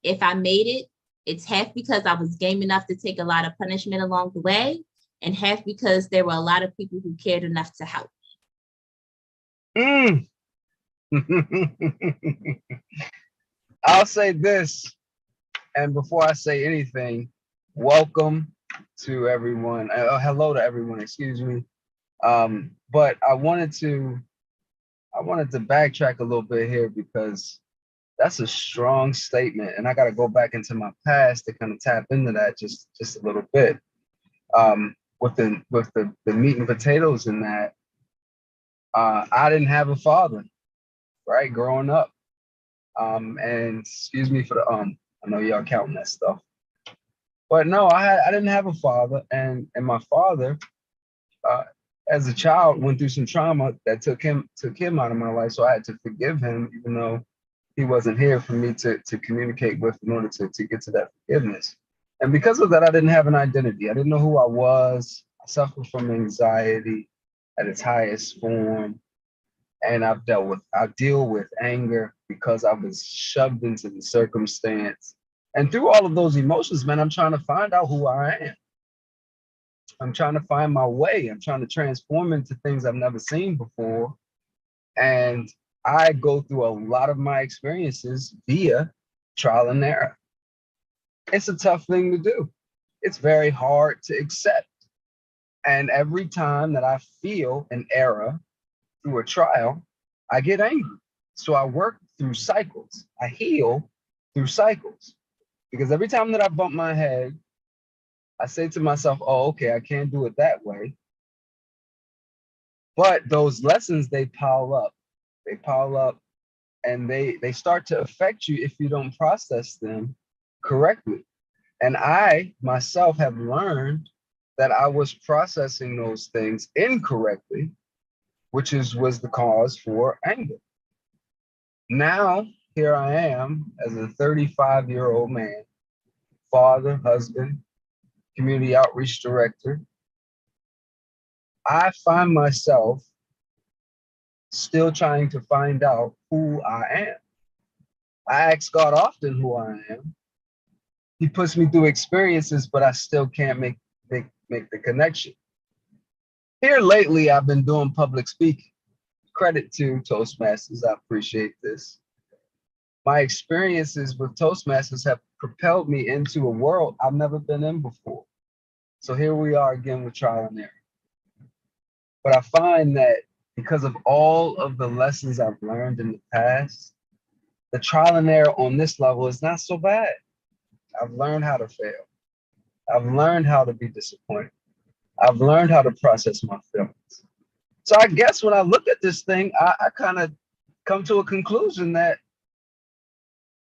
If I made it, it's half because I was game enough to take a lot of punishment along the way, and half because there were a lot of people who cared enough to help. I'll say this, and before I say anything, welcome to everyone. Hello to everyone, excuse me. But I wanted to backtrack a little bit here because that's a strong statement, and I got to go back into my past to kind of tap into that just a little bit. With the meat and potatoes in that, I didn't have a father, right, growing up. And excuse me for the I know y'all counting that stuff, but no, I didn't have a father, and my father, as a child, went through some trauma that took him out of my life, so I had to forgive him, even though he wasn't here for me to communicate with in order to get to that forgiveness. And because of that, I didn't have an identity. I didn't know who I was. I suffered from anxiety at its highest form. And I deal with anger because I was shoved into the circumstance. And through all of those emotions, man, I'm trying to find out who I am. I'm trying to find my way. I'm trying to transform into things I've never seen before. And I go through a lot of my experiences via trial and error. It's a tough thing to do. It's very hard to accept. And every time that I feel an error through a trial, I get angry. So I work through cycles. I heal through cycles. Because every time that I bump my head, I say to myself, oh, okay, I can't do it that way. But those lessons, they pile up. They pile up, and they start to affect you if you don't process them correctly. And I myself have learned that I was processing those things incorrectly, which was the cause for anger. Now, here I am as a 35-year-old man, father, husband, community outreach director. I find myself still trying to find out who I am. I ask God often who I am. He puts me through experiences, but I still can't make the connection. Here lately, I've been doing public speaking. Credit to Toastmasters, I appreciate this. My experiences with Toastmasters have propelled me into a world I've never been in before. So here we are again with trial and error. But I find that because of all of the lessons I've learned in the past, the trial and error on this level is not so bad. I've learned how to fail. I've learned how to be disappointed. I've learned how to process my feelings. So I guess when I look at this thing, I kind of come to a conclusion that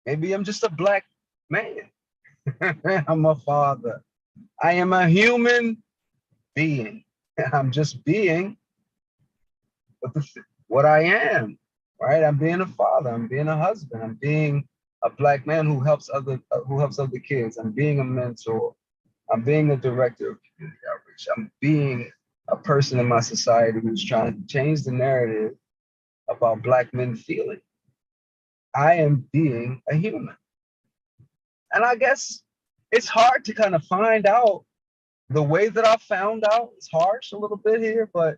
maybe I'm just a Black man. I'm a father. I am a human being. I'm just being what I am, right? I'm being a father. I'm being a husband. I'm being a Black man who helps other kids. I'm being a mentor. I'm being a director of community outreach. I'm being a person in my society who's trying to change the narrative about Black men feeling. I am being a human. And I guess it's hard to kind of find out the way that I found out. It's harsh a little bit here, but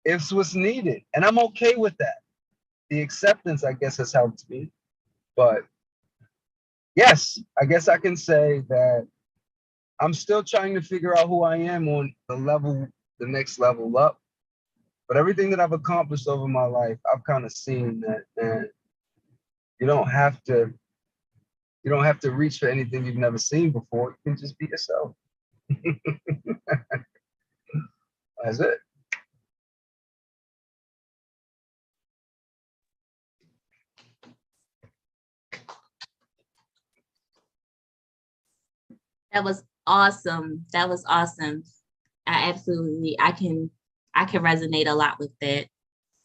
it's what's needed. And I'm okay with that. The acceptance, I guess, has helped me. But yes, I guess I can say that I'm still trying to figure out who I am on the next level up. But everything that I've accomplished over my life, I've kind of seen that, man, you don't have to reach for anything you've never seen before. You can just be yourself. That's it. That was awesome. That was awesome. I can resonate a lot with that.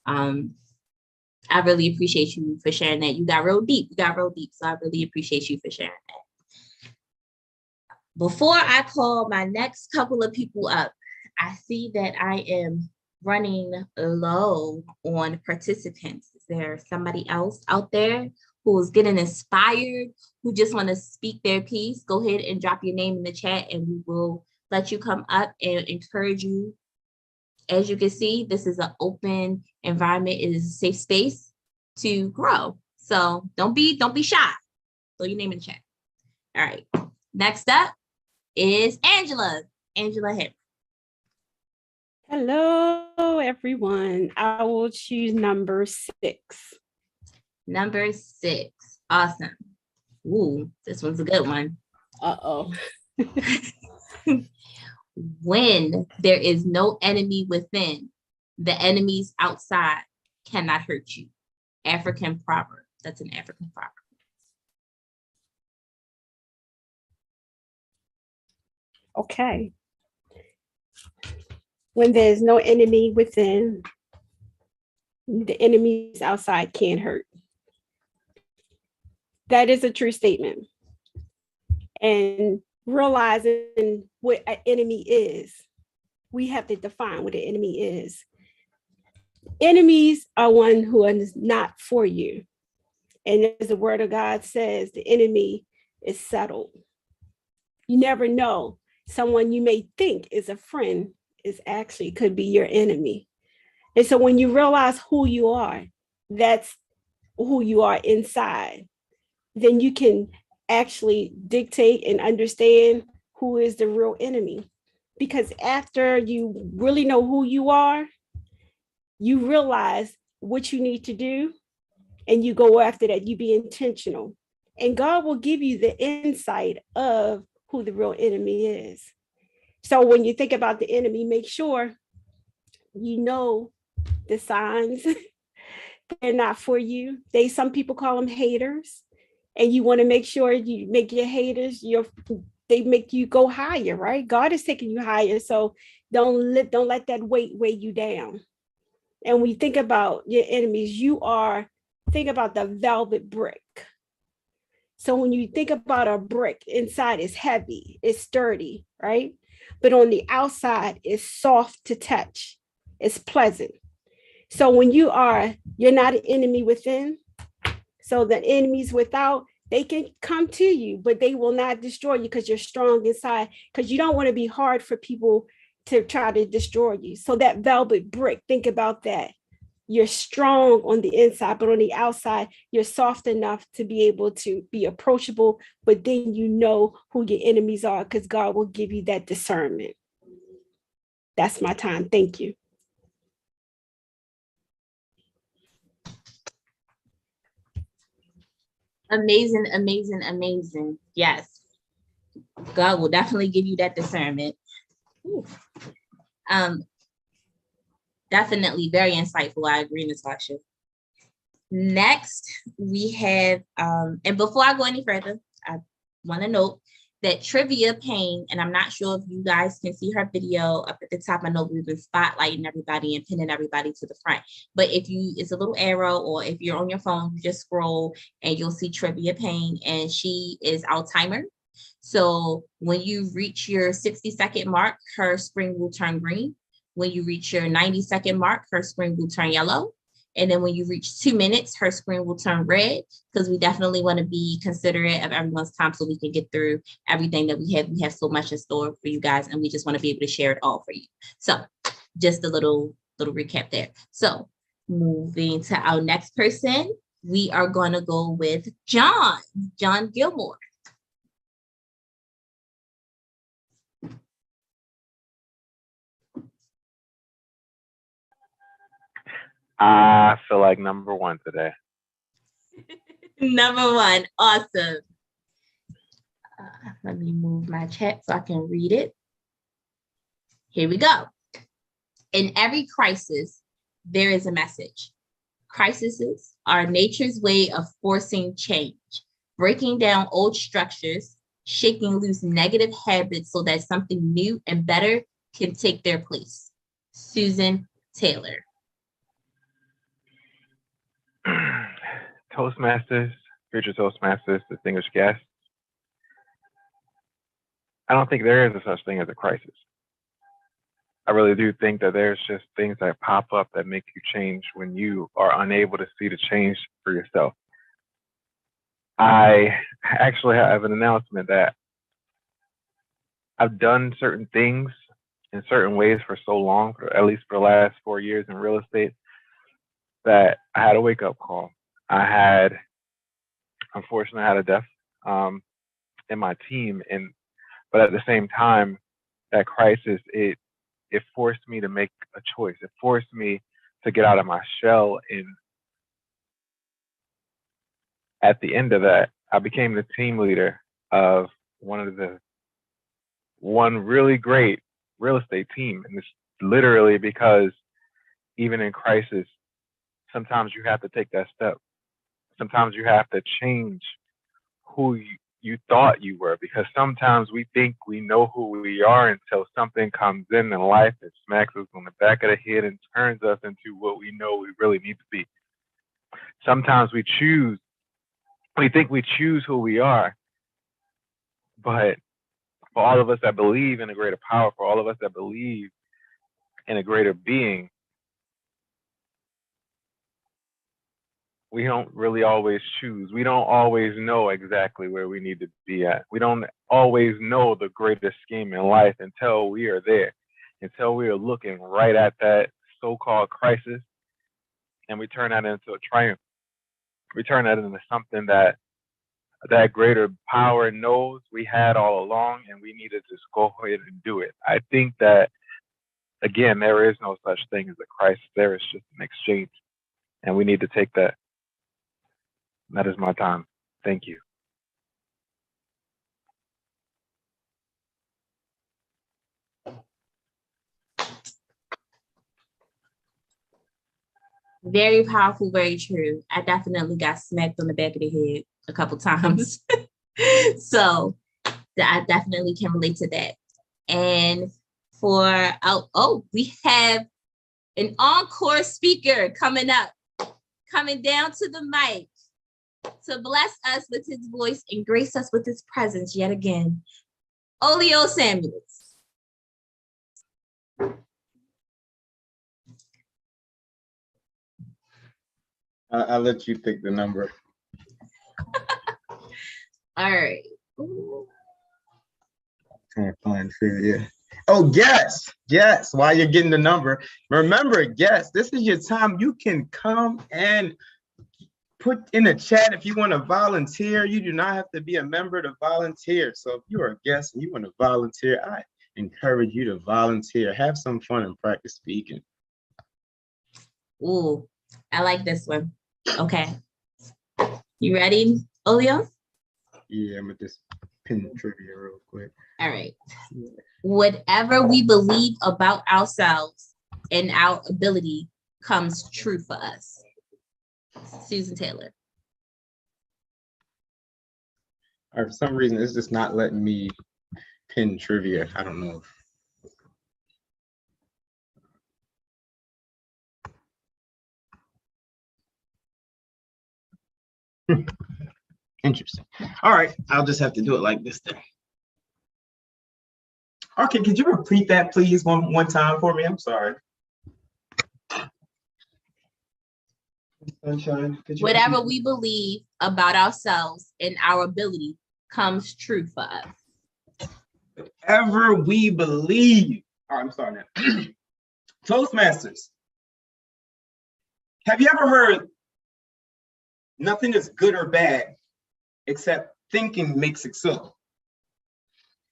I really appreciate you for sharing that. You got real deep. So I really appreciate you for sharing that. Before I call my next couple of people up, I see that I am running low on participants. Is there somebody else out there who's getting inspired, who just want to speak their piece? Go ahead and drop your name in the chat and we will let you come up and encourage you. As you can see, this is an open environment. It is a safe space to grow. So don't be shy. Throw your name in the chat. All right. Next up is Angela. Angela Henry. Hello, everyone. I will choose number 6. Number 6. Awesome. Ooh, this one's a good one. Uh-oh. When there is no enemy within, the enemies outside cannot hurt you. African proverb. That's an African proverb. Okay. When there's no enemy within, the enemies outside can't hurt. That is a true statement. And realizing what an enemy is, we have to define what an enemy is. Enemies are one who is not for you. And as the word of God says, the enemy is settled. You never know. Someone you may think is a friend is actually could be your enemy. And so when you realize who you are, that's who you are inside, then you can actually dictate and understand who is the real enemy. Because after you really know who you are, you realize what you need to do, and you go after that. You be intentional. And God will give you the insight of who the real enemy is. So when you think about the enemy, make sure you know the signs. They're not for you. Some people call them haters. And you want to make sure you make your haters, they make you go higher, right? God is taking you higher. So don't let that weight weigh you down. And when you think about your enemies, think about the velvet brick. So when you think about a brick, inside is heavy, it's sturdy, right? But on the outside, it's soft to touch, it's pleasant. So when you're not an enemy within. So the enemies without, they can come to you, but they will not destroy you because you're strong inside, because you don't want to be hard for people to try to destroy you. So that velvet brick, think about that. You're strong on the inside, but on the outside, you're soft enough to be able to be approachable, but then you know who your enemies are because God will give you that discernment. That's my time. Thank you. Amazing, amazing, amazing. Yes. God will definitely give you that discernment. Ooh. Definitely very insightful. I agree, Natasha. Next, we have, and before I go any further, I want to note that Trivia Payne, and I'm not sure if you guys can see her video up at the top. I know we've been spotlighting everybody and pinning everybody to the front, but it's a little arrow, or if you're on your phone, you just scroll and you'll see Trivia Payne, and she is our timer. So when you reach your 60-second mark, her screen will turn green. When you reach your 90-second mark, her screen will turn yellow. And then when you reach 2 minutes, her screen will turn red, because we definitely want to be considerate of everyone's time so we can get through everything that we have. We have so much in store for you guys, and we just want to be able to share it all for you. So just a little recap there. So moving to our next person, we are going to go with John Gilmore. I feel like number 1 today. Number 1. Awesome. Let me move my chat so I can read it. Here we go. In every crisis, there is a message. Crises are nature's way of forcing change, breaking down old structures, shaking loose negative habits so that something new and better can take their place. Susan Taylor. Toastmasters, future Toastmasters, distinguished guests. I don't think there is a such thing as a crisis. I really do think that there's just things that pop up that make you change when you are unable to see the change for yourself. I actually have an announcement that I've done certain things in certain ways for so long, at least for the last 4 years in real estate, that I had a wake up call. Unfortunately, I had a death in my team, but at the same time, that crisis, it forced me to make a choice. It forced me to get out of my shell. And at the end of that, I became the team leader of one really great real estate team. And it's literally because even in crisis, sometimes you have to take that step. Sometimes you have to change who you thought you were, because sometimes we think we know who we are until something comes in life and smacks us on the back of the head and turns us into what we know we really need to be. Sometimes we think we choose who we are, but for all of us that believe in a greater power, for all of us that believe in a greater being, we don't really always choose. We don't always know exactly where we need to be at. We don't always know the greatest scheme in life until we are there, until we are looking right at that so-called crisis, and we turn that into a triumph. We turn that into something that greater power knows we had all along, and we need to just go ahead and do it. I think that, again, there is no such thing as a crisis. There is just an exchange, and we need to take that. That is my time. Thank you. Very powerful, very true. I definitely got smacked on the back of the head a couple times. So I definitely can relate to that. And we have an encore speaker coming down to the mic to bless us with his voice and grace us with his presence yet again. Olio Samuels. I'll let you pick the number. All right. Can't find trivia. Oh, yes. While you're getting the number, remember, yes, this is your time. You can come and put in the chat if you want to volunteer. You do not have to be a member to volunteer. So if you are a guest and you want to volunteer, I encourage you to volunteer. Have some fun and practice speaking. Ooh, I like this one. Okay. You ready, Olio? Yeah, I'm gonna just pin the trivia real quick. All right. Whatever we believe about ourselves and our ability comes true for us. Susan Taylor. All right, for some reason, it's just not letting me pin trivia. I don't know. Interesting. All right, I'll just have to do it like this then. Okay, could you repeat that, please, one time for me? I'm sorry. Sunshine, whatever we believe about ourselves and our ability comes true for us. Whatever we believe. All right, I'm sorry now. Toastmasters. Have you ever heard nothing is good or bad except thinking makes it so?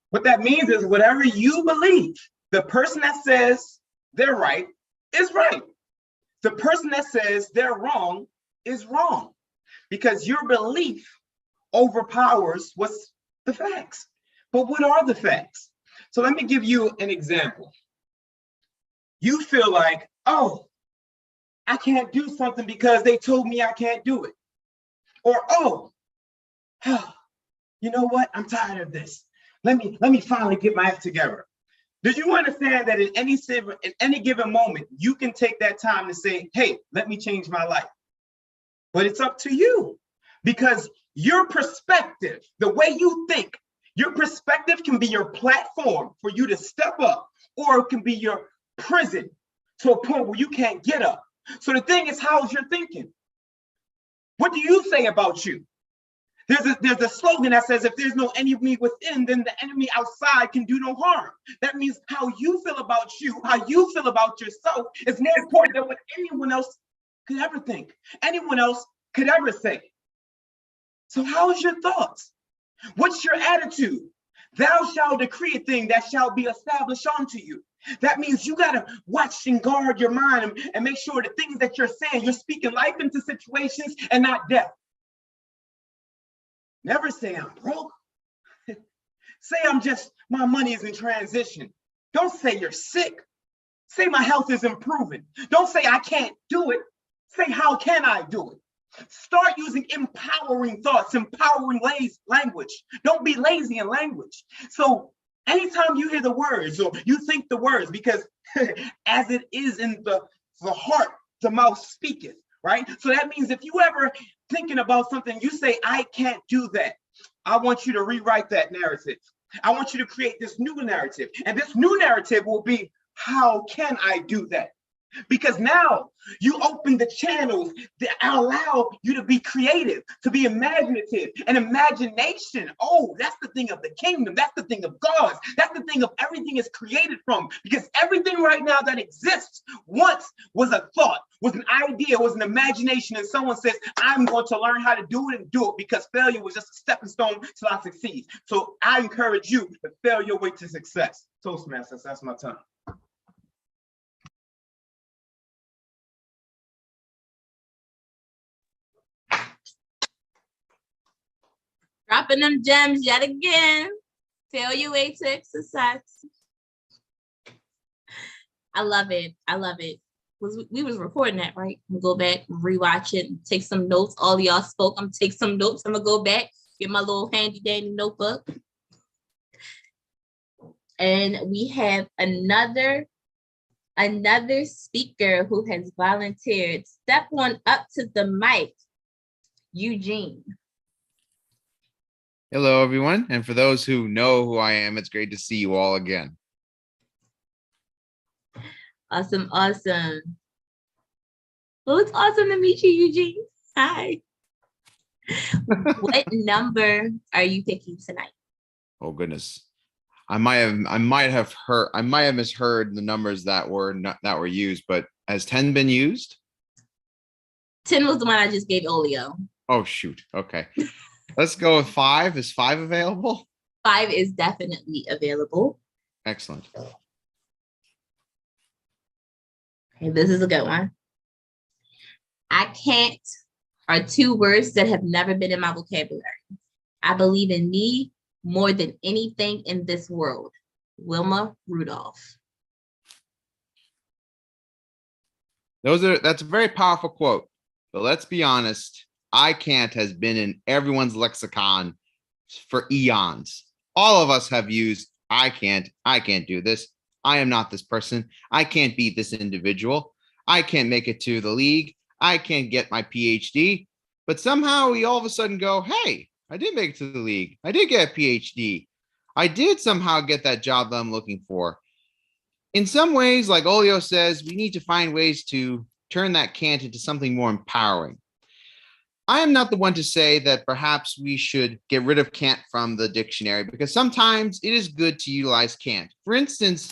What that means is whatever you believe, the person that says they're right is right. The person that says they're wrong is wrong, because your belief overpowers what's the facts. But what are the facts? So let me give you an example. You feel like, oh, I can't do something because they told me I can't do it. Or, oh, you know what? I'm tired of this. Let me finally get my act together. Do you understand that in any given moment, you can take that time to say, hey, let me change my life? But it's up to you, because your perspective, the way you think, your perspective can be your platform for you to step up, or it can be your prison to a point where you can't get up. So the thing is, how's your thinking? What do you say about you? There's a slogan that says, if there's no enemy within, then the enemy outside can do no harm. That means how you feel about you, how you feel about yourself is more important than what anyone else could ever think, anyone else could ever say. So how's your thoughts? What's your attitude? Thou shalt decree a thing that shall be established unto you. That means you got to watch and guard your mind and make sure the things that you're saying, you're speaking life into situations and not death. Never say I'm broke. Say my money is in transition. Don't say you're sick. Say my health is improving. Don't say I can't do it. Say how can I do it? Start using empowering thoughts, empowering language. Don't be lazy in language. So anytime you hear the words or you think the words, because as it is in the heart, the mouth speaketh, right? So that means if you ever thinking about something, you say, I can't do that. I want you to rewrite that narrative. I want you to create this new narrative. And this new narrative will be, how can I do that? Because now you open the channels that allow you to be creative, to be imaginative, and imagination. Oh, that's the thing of the kingdom. That's the thing of God. That's the thing of everything is created from. Because everything right now that exists once was a thought, was an idea, was an imagination. And someone says, I'm going to learn how to do it and do it because failure was just a stepping stone till I succeed. So I encourage you to fail your way to success. Toastmasters, that's my time. Dropping them gems yet again. Fail your way to success. I love it. I love it. We was recording that, right? I'm gonna go back, rewatch it, take some notes. All of y'all spoke. I'm gonna take some notes. I'm gonna go back, get my little handy dandy notebook. And we have another speaker who has volunteered. Step on up to the mic, Eugene. Hello, everyone. And for those who know who I am, it's great to see you all again. Awesome, awesome. Well, it's awesome to meet you, Eugene. Hi. What number are you picking tonight? Oh, goodness. I might have misheard the numbers that were used, but has 10 been used? 10 was the one I just gave Olio. Oh, shoot. Okay. Let's go with 5. Is 5 available? 5 is definitely available. Excellent. Okay, this is a good one. I can't are 2 words that have never been in my vocabulary. I believe in me more than anything in this world. Wilma Rudolph. That's a very powerful quote, but let's be honest. I can't has been in everyone's lexicon for eons. All of us have used I can't do this. I am not this person. I can't beat this individual. I can't make it to the league. I can't get my PhD. But somehow we all of a sudden go, hey, I did make it to the league. I did get a PhD. I did somehow get that job that I'm looking for. In some ways, like Olio says, we need to find ways to turn that can't into something more empowering. I am not the one to say that perhaps we should get rid of can't from the dictionary, because sometimes it is good to utilize can't. For instance,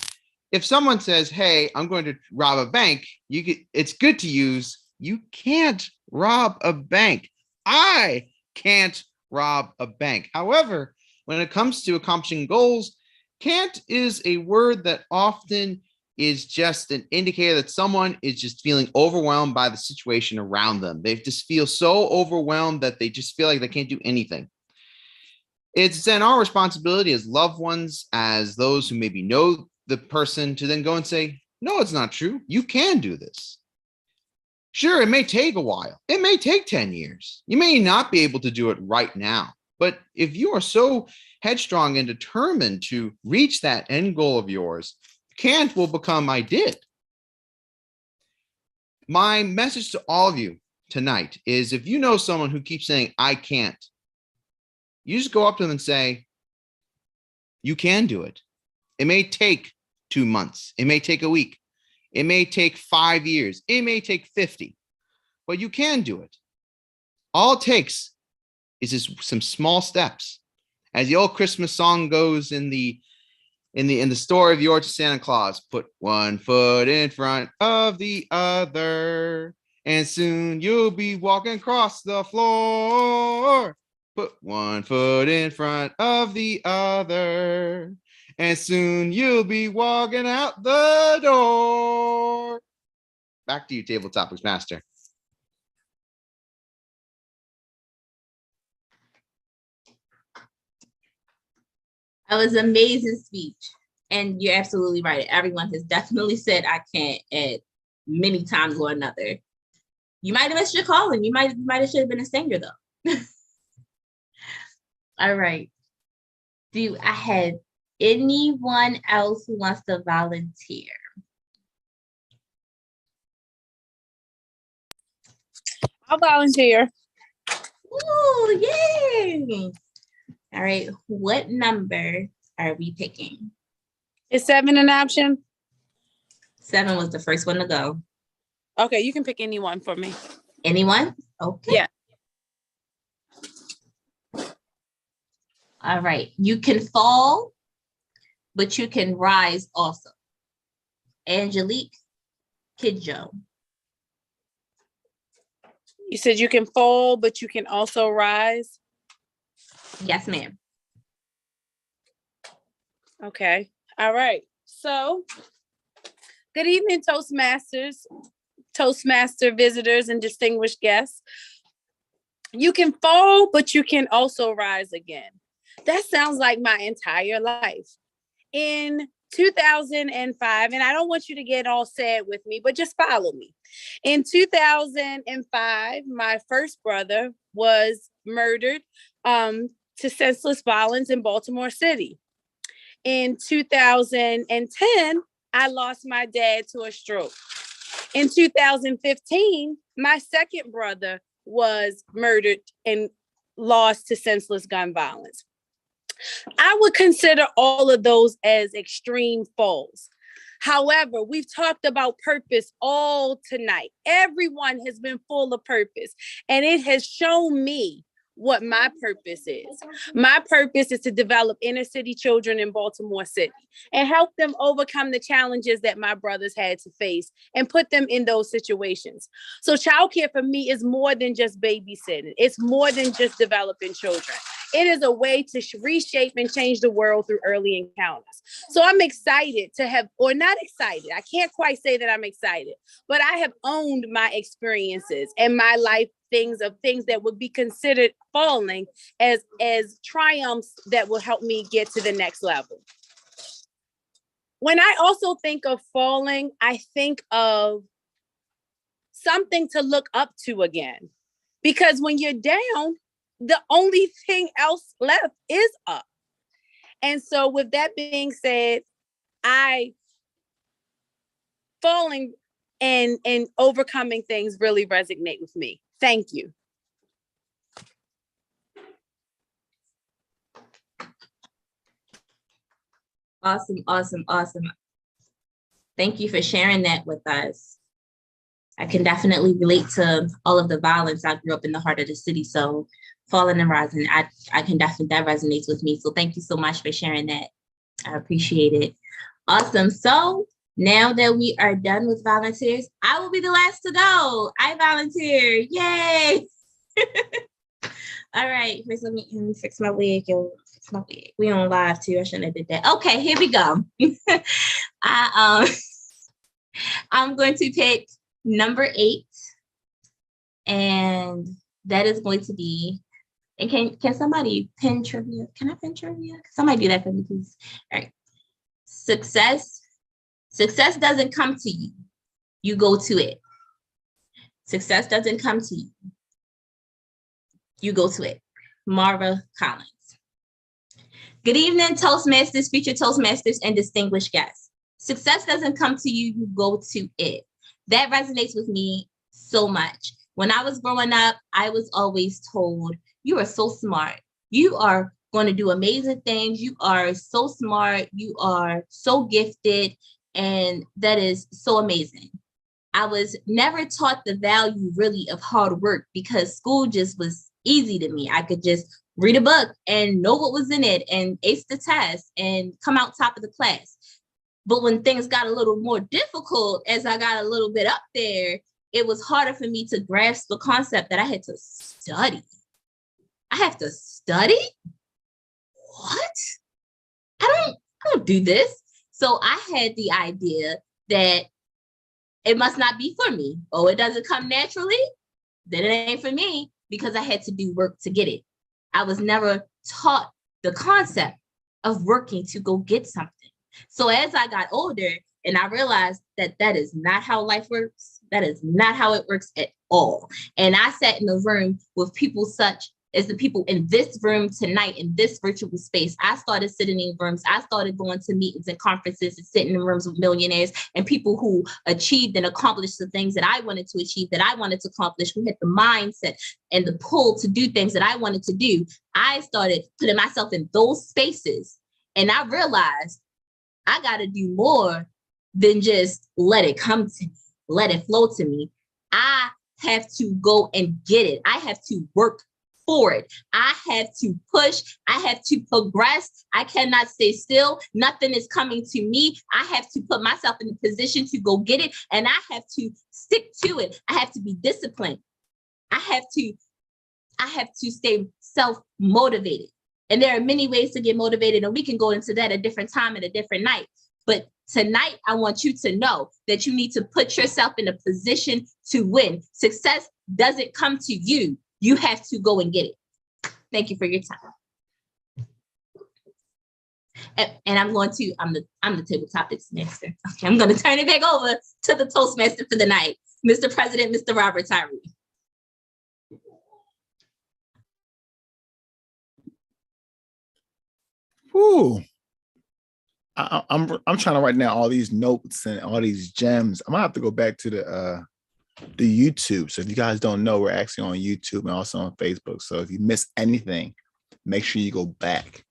if someone says, hey, I'm going to rob a bank, it's good to use, you can't rob a bank. I can't rob a bank. However, when it comes to accomplishing goals, can't is a word that often is just an indicator that someone is just feeling overwhelmed by the situation around them. They just feel so overwhelmed that they just feel like they can't do anything. It's then our responsibility as loved ones, as those who maybe know the person, to then go and say, no, it's not true. You can do this. Sure, it may take a while. It may take 10 years. You may not be able to do it right now. But if you are so headstrong and determined to reach that end goal of yours, can't will become I did. My message to all of you tonight is, if you know someone who keeps saying, I can't, you just go up to them and say, you can do it. It may take 2 months. It may take a week. It may take 5 years. It may take 50, but you can do it. All it takes is just some small steps. As the old Christmas song goes in the story of the Orchard Santa Claus, put one foot in front of the other, and soon you'll be walking across the floor. Put one foot in front of the other, and soon you'll be walking out the door. Back to you, Table Topics Master. That was an amazing speech. And you're absolutely right. Everyone has definitely said I can't at many times or another. You might have missed your calling. You might have should have been a singer though. All right. Do I have anyone else who wants to volunteer? I'll volunteer. Ooh, yay! All right, what number are we picking? Is 7 an option? 7 was the first one to go. Okay, you can pick anyone for me. Anyone? Okay. Yeah. All right, you can fall, but you can rise also. Angelique Kidjo. You said you can fall, but you can also rise? Yes, ma'am. Okay. All right. So, good evening, Toastmasters, Toastmaster visitors, and distinguished guests. You can fall, but you can also rise again. That sounds like my entire life. In 2005, and I don't want you to get all sad with me, but just follow me. In 2005, my first brother was murdered to senseless violence in Baltimore City. In 2010, I lost my dad to a stroke. In 2015, my second brother was murdered and lost to senseless gun violence. I would consider all of those as extreme falls. However, we've talked about purpose all tonight. Everyone has been full of purpose, and it has shown me what my purpose is. My purpose is to develop inner city children in Baltimore City and help them overcome the challenges that my brothers had to face and put them in those situations. So childcare for me is more than just babysitting. It's more than just developing children. It is a way to reshape and change the world through early encounters. So I'm excited to have, or not excited, I can't quite say that I'm excited, but I have owned my experiences and my life things that would be considered falling as triumphs that will help me get to the next level. When I also think of falling, I think of something to look up to again. Because when you're down, the only thing else left is up. And so with that being said, falling and overcoming things really resonate with me. Thank you. Awesome, awesome, awesome. Thank you for sharing that with us. I can definitely relate to all of the violence. I grew up in the heart of the city, so falling and rising, I can definitely, that resonates with me. So thank you so much for sharing that. I appreciate it. Awesome. So now that we are done with volunteers, I will be the last to go. I volunteer. Yay. All right. First, let me fix my wig. Fix my wig. We on live too. I shouldn't have did that. Okay, here we go. I'm going to pick number 8. And that is going to be, and can somebody pin trivia? Can I pin trivia? Somebody do that for me, please. All right. Success doesn't come to you. You go to it. Success doesn't come to you. You go to it. Mara Collins. Good evening, Toastmasters, future Toastmasters, and distinguished guests. Success doesn't come to you, you go to it. That resonates with me so much. When I was growing up, I was always told, you are so smart. You are going to do amazing things. You are so smart. You are so gifted. And that is so amazing. I was never taught the value really of hard work because school just was easy to me. I could just read a book and know what was in it and ace the test and come out top of the class. But when things got a little more difficult, as I got a little bit up there, it was harder for me to grasp the concept that I had to study. I have to study? What? I don't do this. So I had the idea that it must not be for me. Oh, it doesn't come naturally? Then it ain't for me because I had to do work to get it. I was never taught the concept of working to go get something. So as I got older and I realized that that is not how life works, that is not how it works at all. And I sat in the room with people such as the people in this room tonight, in this virtual space. I started sitting in rooms. I started going to meetings and conferences and sitting in rooms with millionaires and people who achieved and accomplished the things that I wanted to achieve, that I wanted to accomplish, who had the mindset and the pull to do things that I wanted to do. I started putting myself in those spaces and I realized I got to do more than just let it come to me, let it flow to me. I have to go and get it. I have to work for it. I have to push. I have to progress. I cannot stay still. Nothing is coming to me. I have to put myself in a position to go get it. And I have to stick to it. I have to be disciplined. I have to stay self-motivated. And there are many ways to get motivated, and we can go into that a different time and a different night. But tonight, I want you to know that you need to put yourself in a position to win. Success doesn't come to you. You have to go and get it. Thank you for your time. And I'm the table topics master. Okay, I'm going to turn it back over to the Toastmaster for the night, Mr. President, Mr. Robert Tyree. Whew. I'm trying to write down all these notes and all these gems. I'm gonna have to go back to the YouTube. So if you guys don't know, we're actually on YouTube and also on Facebook. So if you miss anything, make sure you go back.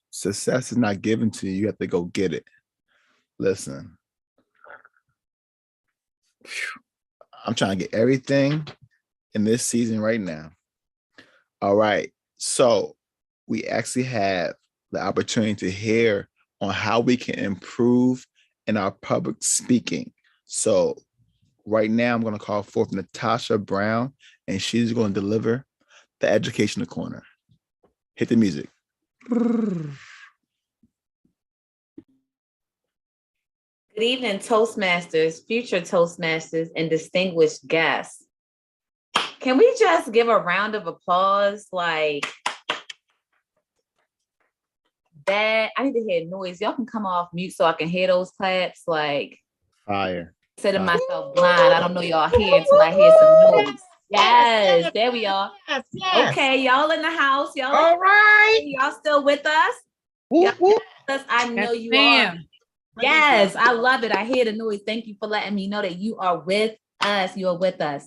Success is not given to you. You have to go get it. Listen, I'm trying to get everything in this season right now. All right. So we actually have the opportunity to hear on how we can improve in our public speaking. So right now, I'm going to call forth Natasha Brown, and she's going to deliver the educational corner. Hit the music. Good evening, Toastmasters, future Toastmasters, and distinguished guests. Can we just give a round of applause? Like that. I need to hear noise. Y'all can come off mute so I can hear those claps. Like fire. Setting myself blind. I don't know y'all here until I hear some noise. Yes, there we are. Yes. Okay, y'all in the house. Y'all all right? Y'all still with us? Y'all with us? I know you are. Yes, I love it. I hear the noise. Thank you for letting me know that you are with us. You are with us.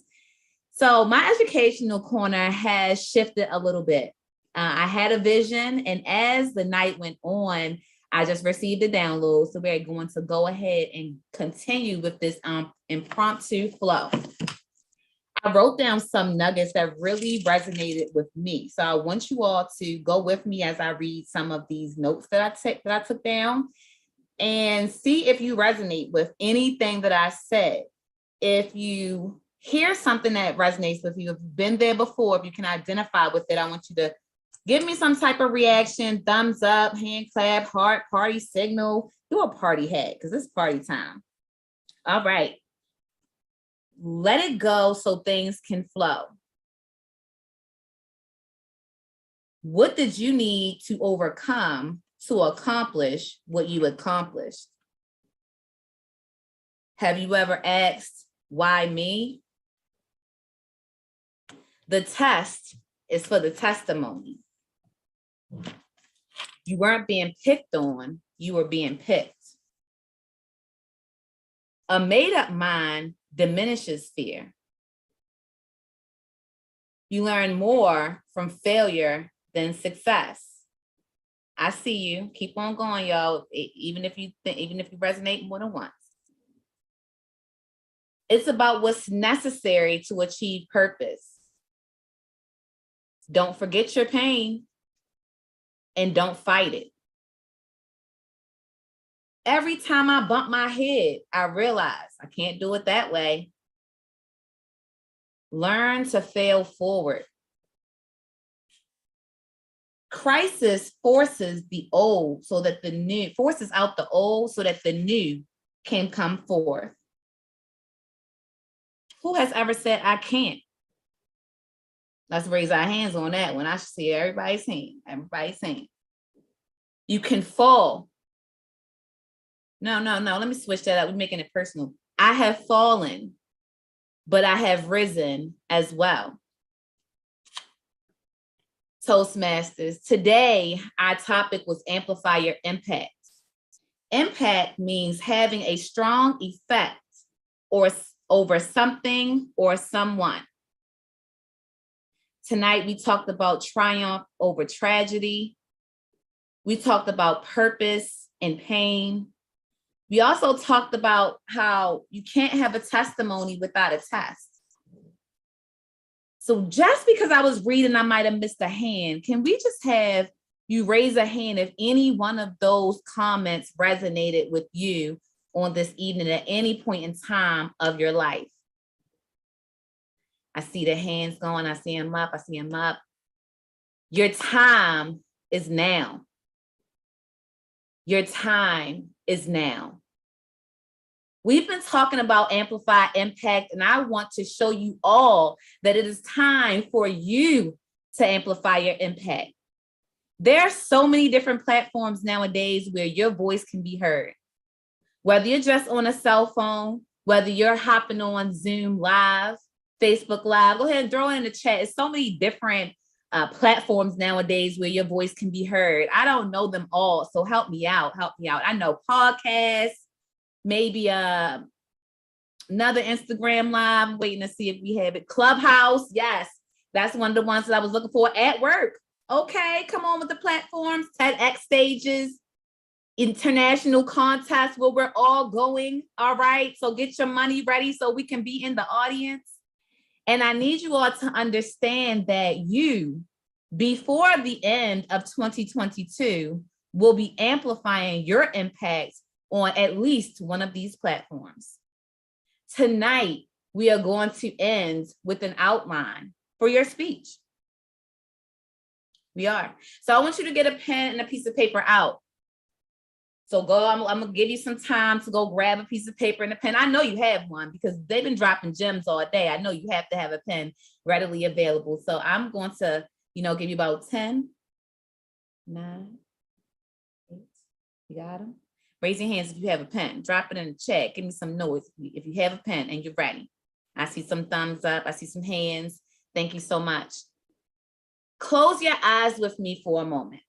So my educational corner has shifted a little bit. I had a vision, and as the night went on, I just received a download. So we're going to go ahead and continue with this impromptu flow. I wrote down some nuggets that really resonated with me. So I want you all to go with me as I read some of these notes that I took down and see if you resonate with anything that I said. If you hear something that resonates with you, if you've been there before, if you can identify with it, I want you to give me some type of reaction, thumbs up, hand clap, heart, party signal, do a party hat because it's party time. All right. Let it go so things can flow. What did you need to overcome to accomplish what you accomplished? Have you ever asked, why me? The test is for the testimony. You weren't being picked on, you were being picked. A made-up mind diminishes fear. You learn more from failure than success. I see you. Keep on going, y'all. Even if you resonate more than once. It's about what's necessary to achieve purpose. Don't forget your pain and don't fight it. Every time I bump my head, I realize I can't do it that way. Learn to fail forward. Crisis forces the old so that the new, forces out the old so that the new can come forth. Who has ever said, I can't? Let's raise our hands on that one. I should see everybody's hand. Everybody's hand. You can fall. No. Let me switch that up. We're making it personal. I have fallen, but I have risen as well. Toastmasters, today our topic was Amplify Your Impact. Impact means having a strong effect or over something or someone. Tonight we talked about triumph over tragedy. We talked about purpose and pain. We also talked about how you can't have a testimony without a test. So just because I was reading, I might have missed a hand. Can we just have you raise a hand if any one of those comments resonated with you on this evening at any point in time of your life? I see the hands going. I see them up. I see them up. Your time is now. Your time is now. We've been talking about Amplify Impact, and I want to show you all that it is time for you to amplify your impact. There are so many different platforms nowadays where your voice can be heard. Whether you're just on a cell phone, whether you're hopping on Zoom Live, Facebook Live, go ahead and throw it in the chat. There's so many different platforms nowadays where your voice can be heard. I don't know them all, so help me out. I know podcasts, maybe another Instagram Live. I'm waiting to see if we have it. Clubhouse, yes, that's one of the ones that I was looking for at work. Okay, come on with the platforms, TEDx stages, international contests where we're all going. All right, so get your money ready so we can be in the audience. And I need you all to understand that you, before the end of 2022, will be amplifying your impact on at least one of these platforms. Tonight, we are going to end with an outline for your speech. We are. So I want you to get a pen and a piece of paper out. So go, I'm gonna give you some time to go grab a piece of paper and a pen. I know you have one because they've been dropping gems all day. I know you have to have a pen readily available. So I'm going to, give you about 10, 9, 8. You got them? Raise your hands if you have a pen. Drop it in the chat. Give me some noise if you have a pen and you're ready. I see some thumbs up. I see some hands. Thank you so much. Close your eyes with me for a moment.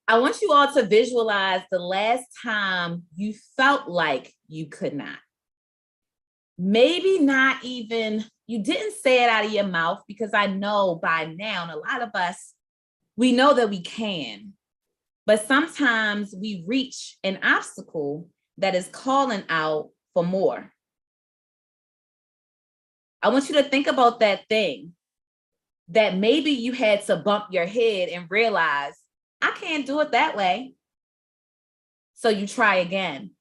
I want you all to visualize the last time you felt like you could not. Maybe not even, you didn't say it out of your mouth, because I know by now, and a lot of us, we know that we can. But sometimes we reach an obstacle that is calling out for more. I want you to think about that thing that maybe you had to bump your head and realize, I can't do it that way. So you try again.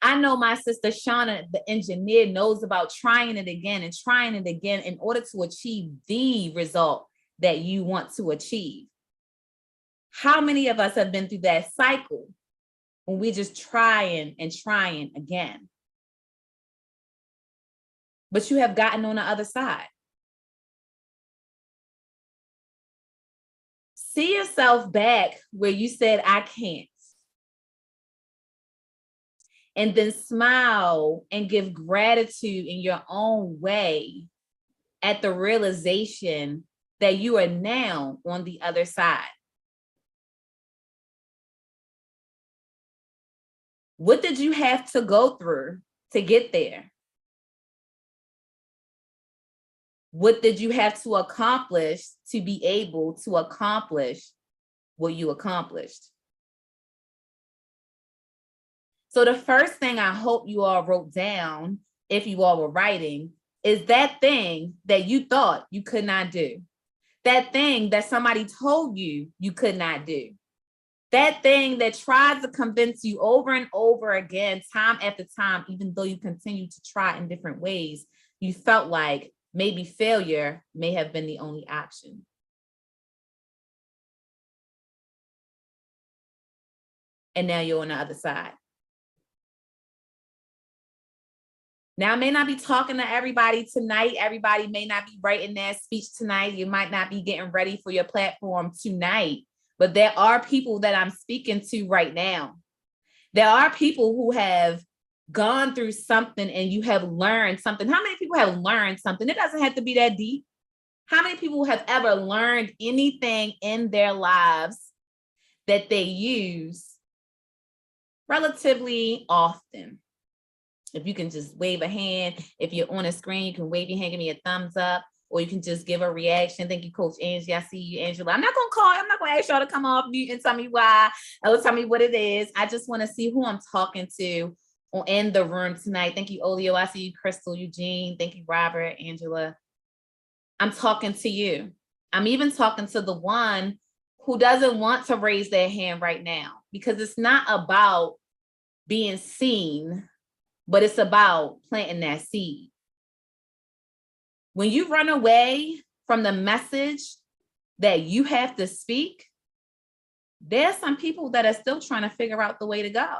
I know my sister Shauna, the engineer, knows about trying it again and trying it again in order to achieve the result that you want to achieve. How many of us have been through that cycle when we just trying and trying again? But you have gotten on the other side. See yourself back where you said, I can't. And then smile and give gratitude in your own way at the realization that you are now on the other side. What did you have to go through to get there? What did you have to accomplish to be able to accomplish what you accomplished? So the first thing I hope you all wrote down, if you all were writing, is that thing that you thought you could not do. That thing that somebody told you you could not do. That thing that tries to convince you over and over again, time after time, even though you continue to try in different ways, you felt like maybe failure may have been the only option. And now you're on the other side. Now, I may not be talking to everybody tonight. Everybody may not be writing their speech tonight. You might not be getting ready for your platform tonight, but there are people that I'm speaking to right now. There are people who have gone through something and you have learned something. How many people have learned something? It doesn't have to be that deep. How many people have ever learned anything in their lives that they use relatively often? If you can just wave a hand, if you're on a screen, you can wave your hand, give me a thumbs up, or you can just give a reaction. Thank you, Coach Angie. I see you, Angela. I'm not gonna ask y'all to come off mute and tell me why, or tell me what it is. I just want to see who I'm talking to in the room tonight. Thank you, Olio. I see you, Crystal, Eugene. Thank you, Robert, Angela. I'm talking to you. I'm even talking to the one who doesn't want to raise their hand right now, because it's not about being seen, but it's about planting that seed. When you run away from the message that you have to speak, there's some people that are still trying to figure out the way to go.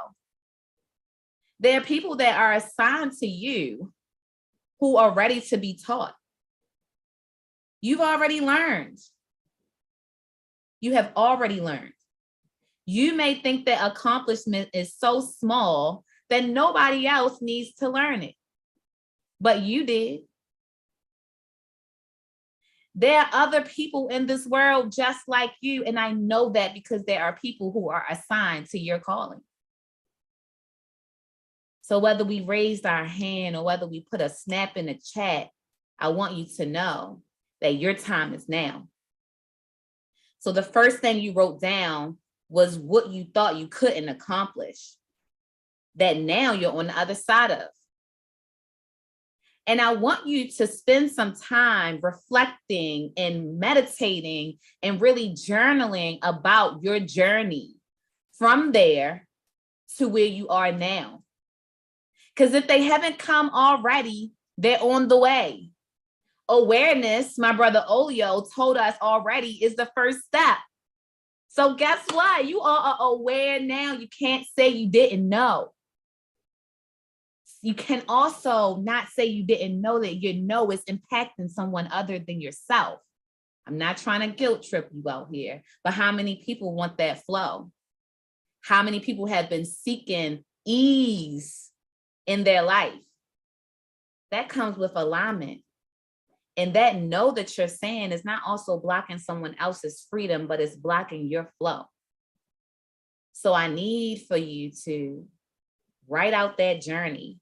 There are people that are assigned to you who are ready to be taught. You've already learned. You have already learned. You may think that accomplishment is so small that nobody else needs to learn it, but you did. There are other people in this world just like you, and I know that because there are people who are assigned to your calling. So whether we raised our hand or whether we put a snap in the chat, I want you to know that your time is now. So the first thing you wrote down was what you thought you couldn't accomplish, that now you're on the other side of. And I want you to spend some time reflecting and meditating and really journaling about your journey from there to where you are now. Because if they haven't come already, they're on the way. Awareness, my brother Olio told us already, is the first step. So guess what? You all are aware now. You can't say you didn't know. You can also not say you didn't know that your no is impacting someone other than yourself. I'm not trying to guilt trip you out here, but how many people want that flow? How many people have been seeking ease in their life? That comes with alignment. And that no that you're saying is not also blocking someone else's freedom, but it's blocking your flow. So I need for you to write out that journey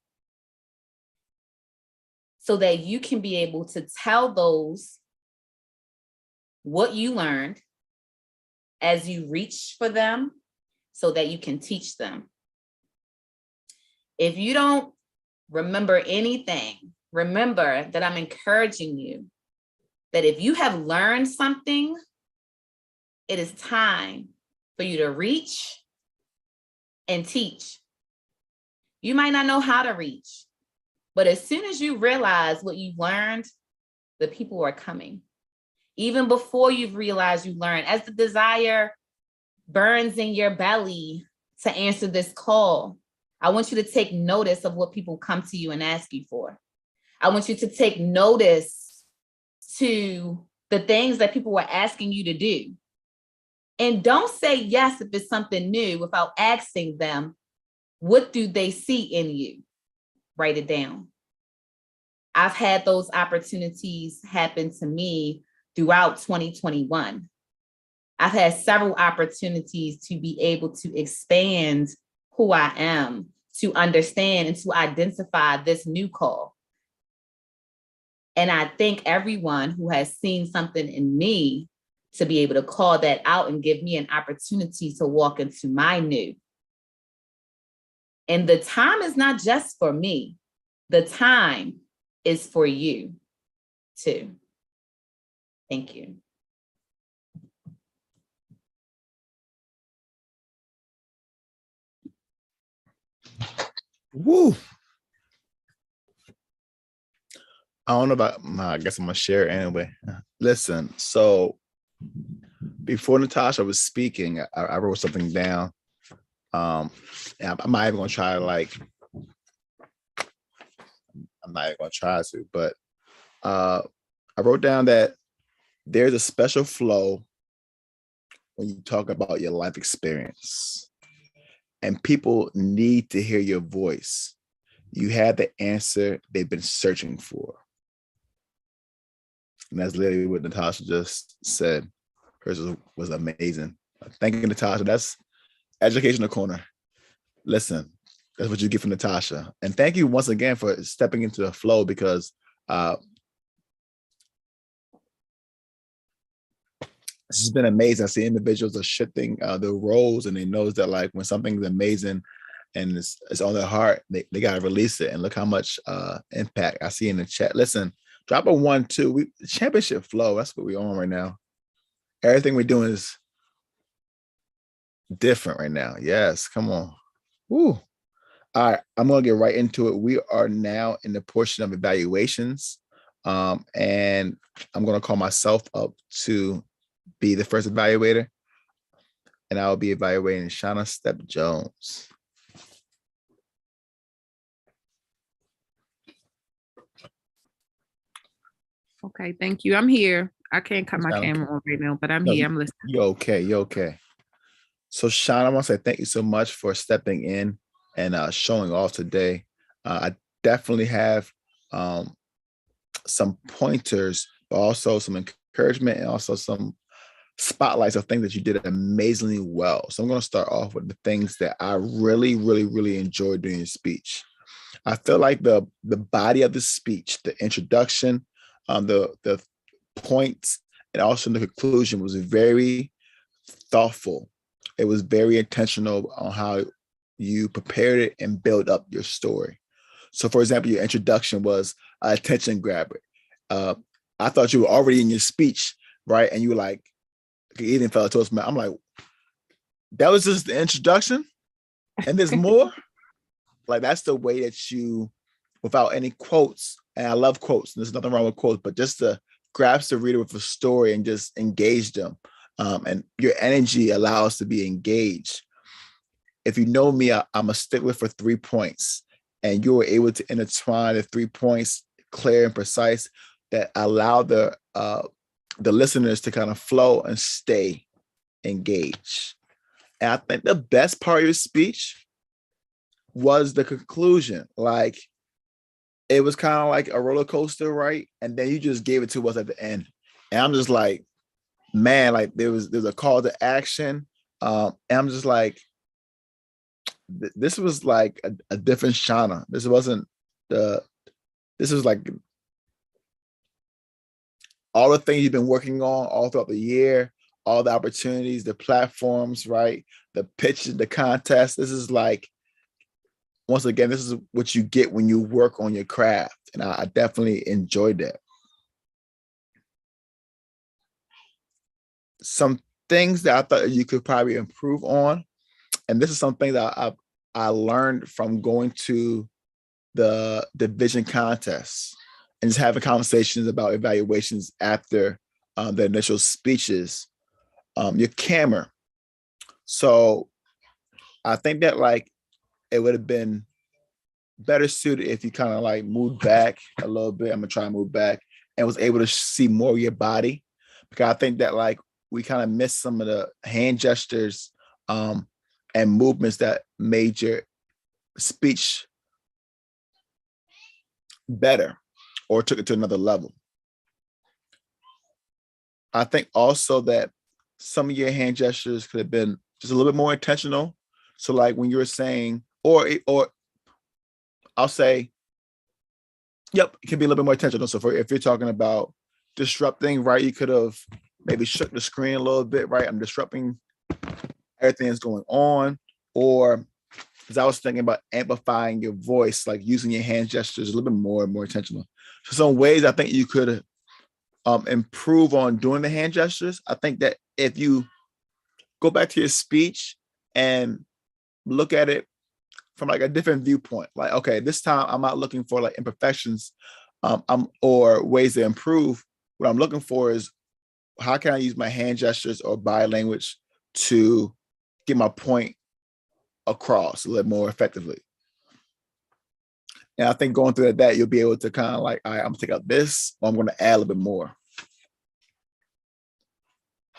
so that you can be able to tell those what you learned as you reach for them so that you can teach them. If you don't remember anything, remember that I'm encouraging you that if you have learned something, it is time for you to reach and teach. You might not know how to reach, but as soon as you realize what you've learned, the people are coming. Even before you've realized you learned, as the desire burns in your belly to answer this call, I want you to take notice of what people come to you and ask you for. I want you to take notice to the things that people are asking you to do. And don't say yes if it's something new without asking them, what do they see in you? Write it down. I've had those opportunities happen to me throughout 2021. I've had several opportunities to be able to expand who I am, to understand and to identify this new call. And I thank everyone who has seen something in me to be able to call that out and give me an opportunity to walk into my new. And the time is not just for me. The time is for you too. Thank you. Woo. I don't know about I guess I'm gonna share it anyway. Listen, so before Natasha was speaking, I wrote something down. And I'm not even gonna try to I'm not even gonna try to, but I wrote down that there's a special flow when you talk about your life experience, and people need to hear your voice. You had the answer they've been searching for. And that's literally what Natasha just said. Hers was amazing. Thank you, Natasha. That's Educational Corner. Listen, that's what you get from Natasha. And thank you once again for stepping into the flow, because this has been amazing. I see individuals are shifting their roles, and they know that like when something's amazing and it's on their heart, they got to release it. And look how much impact I see in the chat. Listen, drop a 1-2. Championship flow. That's what we're on right now. Everything we're doing is different right now. Yes, come on. Woo. All right, I'm going to get right into it. We are now in the portion of evaluations. And I'm going to call myself up to be the first evaluator. And I will be evaluating Shauna Step Jones. Okay, thank you. I'm here. I can't cut my camera on right now, but I'm here. I'm listening. You're okay. You're okay. So, Shauna, I want to say thank you so much for stepping in and showing off today. I definitely have some pointers, but also some encouragement and also some spotlights of things that you did amazingly well. So I'm going to start off with the things that I really, really, really enjoyed during your speech. I feel like the body of the speech, the introduction, the points, and also the conclusion was very thoughtful. It was very intentional on how you prepared it and built up your story. So, for example, your introduction was attention grabber. I thought you were already in your speech, right? And you were like, eating fellow Toastmaster. I'm like, that was just the introduction, and there's more. Like, that's the way that you, without any quotes, and I love quotes, and there's nothing wrong with quotes, but just to grasp the reader with a story and just engage them. And your energy allows to be engaged. If you know me, I'm a stickler for 3 points, and you were able to intertwine the 3 points clear and precise that allow the listeners to kind of flow and stay engaged. And I think the best part of your speech was the conclusion. Like, it was kind of like a roller coaster, right? And then you just gave it to us at the end. And I'm just like, man, like there's a call to action. And I'm just like, this was like a different Shauna. This was like all the things you've been working on all throughout the year, all the opportunities, the platforms, right? The pitches, the contest. This is like, once again, this is what you get when you work on your craft. And I definitely enjoyed that. Some things that I thought you could probably improve on, and this is something that I learned from going to the division contests and just having conversations about evaluations after the initial speeches. Your camera. So I think that like it would have been better suited if you kind of like moved back a little bit. I'm gonna try and move back and was able to see more of your body, because I think that like we kind of missed some of the hand gestures and movements that made your speech better or took it to another level. I think also that some of your hand gestures could have been just a little bit more intentional. So like when you were saying, or I'll say, Yep, it can be a little bit more intentional. So if you're talking about disrupting, right, you could have maybe shook the screen a little bit, right? I'm disrupting everything that's going on. Or as I was thinking about amplifying your voice, like using your hand gestures a little bit more and more intentional. So some ways I think you could improve on doing the hand gestures. I think that if you go back to your speech and look at it from like a different viewpoint, like, okay, this time I'm not looking for like imperfections or ways to improve. What I'm looking for is how can I use my hand gestures or body language to get my point across a little more effectively. And I think going through that, you'll be able to kind of like, all right, I'm gonna take out this, or I'm gonna add a little bit more.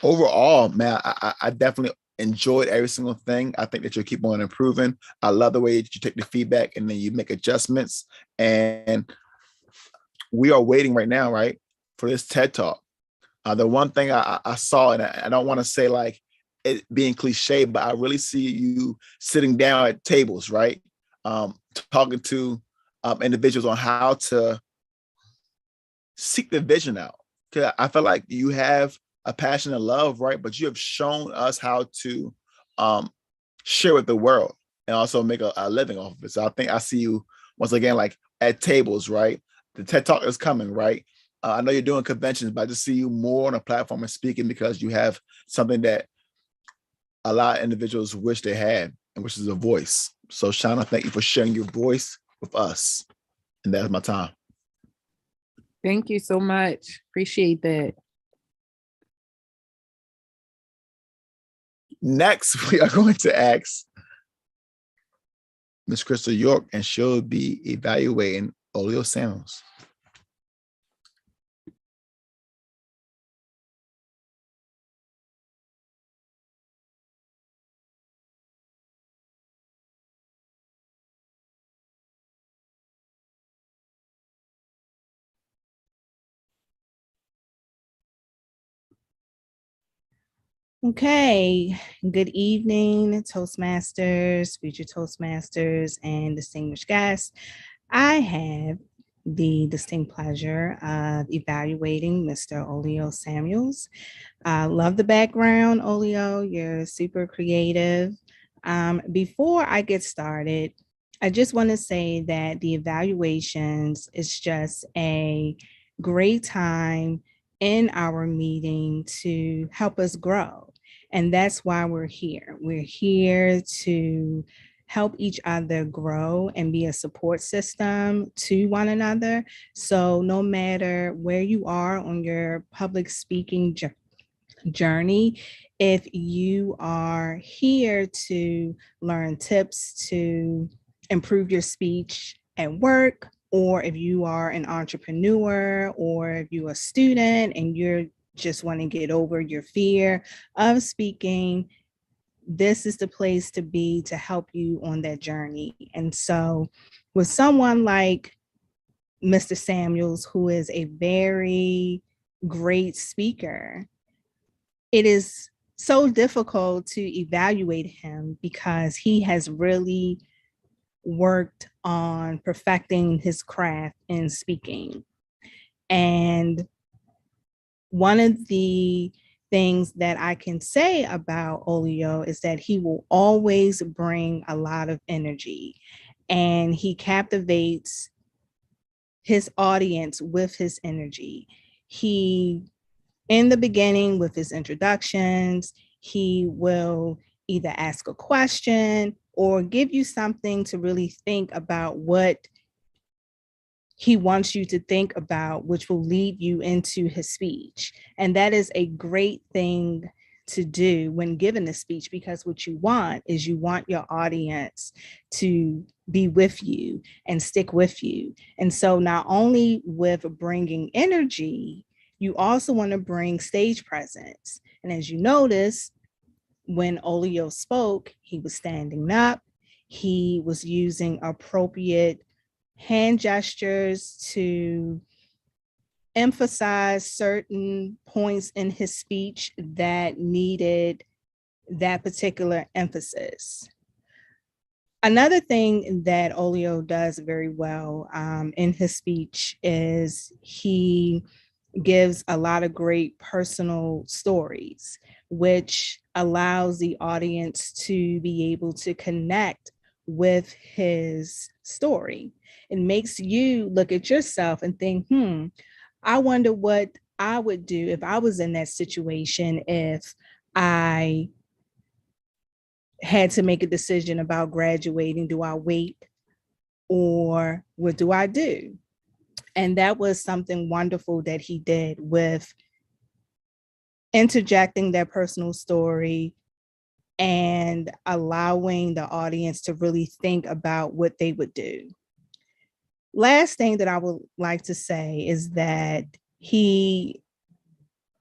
Overall, man, I definitely enjoyed every single thing. I think that you'll keep on improving. I love the way that you take the feedback and then you make adjustments. And we are waiting right now, right, for this TED Talk. The one thing I saw, and I don't want to say like it being cliche, but I really see you sitting down at tables, right? Talking to individuals on how to seek the vision out. Because I feel like you have a passion and love, right? But you have shown us how to share with the world and also make a living off of it. So I think I see you once again, like at tables, right? The TED Talk is coming, right? I know you're doing conventions, but I just see you more on a platform and speaking because you have something that a lot of individuals wish they had, and which is a voice. So Shauna, thank you for sharing your voice with us. And that's my time. Thank you so much. Appreciate that. Next, we are going to ask Miss Crystal York, and she'll be evaluating Olio Samuels. Okay, good evening, Toastmasters, future Toastmasters, and distinguished guests. I have the distinct pleasure of evaluating Mr. Olio Samuels. I love the background, Olio. You're super creative. Before I get started, I just want to say that the evaluations is just a great time in our meeting to help us grow. And that's why we're here. We're here to help each other grow and be a support system to one another. So no matter where you are on your public speaking journey, if you are here to learn tips to improve your speech at work, or if you are an entrepreneur, or if you're a student and you're just want to get over your fear of speaking, this is the place to be to help you on that journey. And so with someone like Mr. Samuels, who is a very great speaker, it is so difficult to evaluate him because he has really worked on perfecting his craft in speaking. And one of the things that I can say about Olio is that he will always bring a lot of energy, and he captivates his audience with his energy. He, in the beginning with his introductions, he will either ask a question or give you something to really think about what he wants you to think about, which will lead you into his speech. And that is a great thing to do when given a speech, because what you want is you want your audience to be with you and stick with you. And so not only with bringing energy, you also want to bring stage presence. And as you notice, when Olio spoke, he was standing up, he was using appropriate hand gestures to emphasize certain points in his speech that needed that particular emphasis. Another thing that Olio does very well in his speech is he gives a lot of great personal stories, which allows the audience to be able to connect with his story. It makes you look at yourself and think, I wonder what I would do if I was in that situation, if I had to make a decision about graduating. Do I wait or what do I do? And that was something wonderful that he did with interjecting their personal story and allowing the audience to really think about what they would do. Last thing that I would like to say is that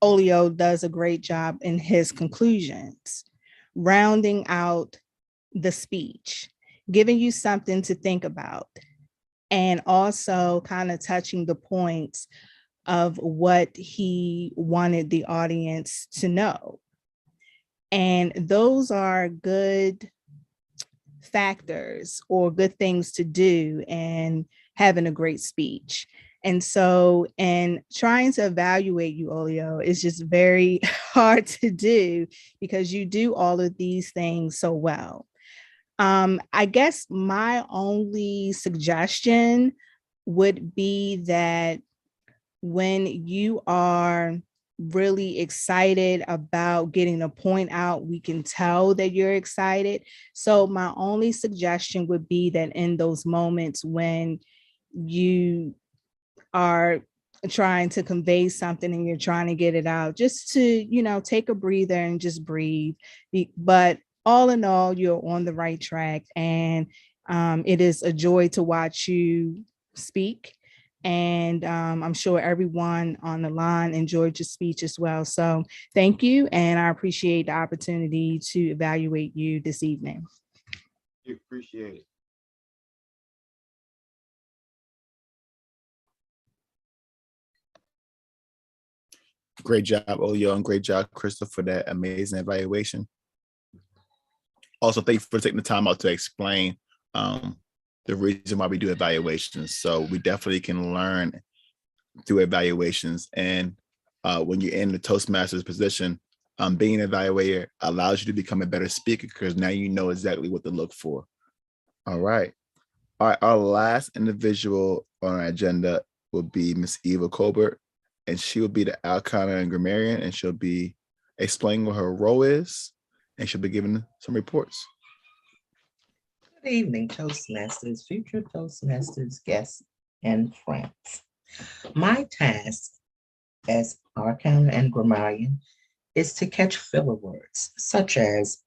Olio does a great job in his conclusions, rounding out the speech, giving you something to think about, and also kind of touching the points of what he wanted the audience to know. And those are good factors or good things to do in having a great speech. And so in trying to evaluate you, Olio, is just very hard to do because you do all of these things so well. I guess my only suggestion would be that when you are really excited about getting a point out, we can tell that you're excited. So my only suggestion would be that in those moments when you are trying to convey something and you're trying to get it out, just to, take a breather and just breathe. But all in all, you're on the right track, and it is a joy to watch you speak. And I'm sure everyone on the line enjoyed your speech as well. So thank you. And I appreciate the opportunity to evaluate you this evening. You appreciate it. Great job, Olio, and great job, Crystal, for that amazing evaluation. Also, thank you for taking the time out to explain the reason why we do evaluations. So we definitely can learn through evaluations. And when you're in the Toastmasters position, being an evaluator allows you to become a better speaker because now you know exactly what to look for. All right. Our last individual on our agenda will be Miss Eva Colbert, and she will be the Alcana and Grammarian, and she'll be explaining what her role is, and she'll be giving some reports. Good evening, Toastmasters, future Toastmasters, guests, and friends. My task as Arcana and Grammarian is to catch filler words, such as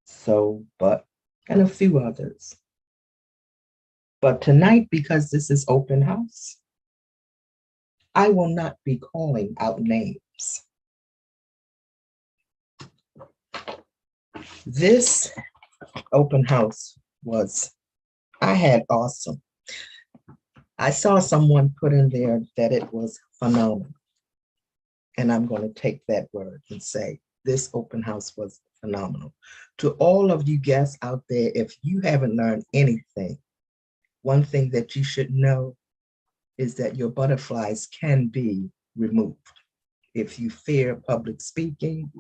so, but, and a few others. But tonight, because this is open house, I will not be calling out names. This open house I had awesome. I saw someone put in there that it was phenomenal. And I'm going to take that word and say, this open house was phenomenal. To all of you guests out there, if you haven't learned anything, one thing that you should know is that your butterflies can be removed. If you fear public speaking,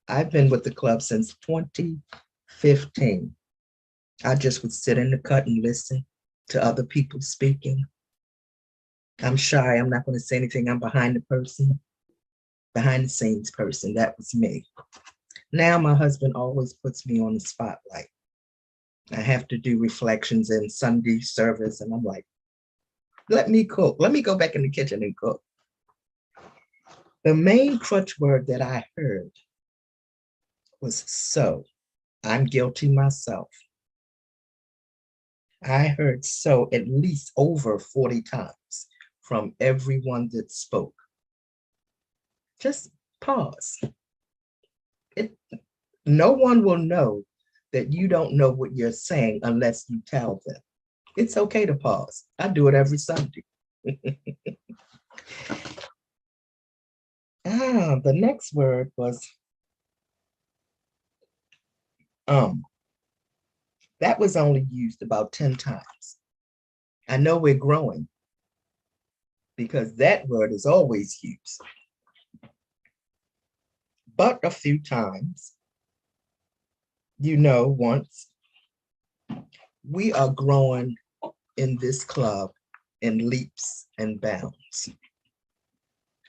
I've been with the club since 2015. I just would sit in the cut and listen to other people speaking. I'm shy, I'm not going to say anything. I'm behind the scenes person. That was me. Now my husband always puts me on the spotlight. I have to do reflections in Sunday service, and I'm like, let me cook. Let me go back in the kitchen and cook. The main crutch word that I heard was so. I'm guilty myself. I heard so at least over 40 times from everyone that spoke. Just pause. No one will know that you don't know what you're saying unless you tell them. It's okay to pause. I do it every Sunday. The next word was That was only used about 10 times. I know we're growing because that word is always used. But a few times, once, we are growing in this club in leaps and bounds.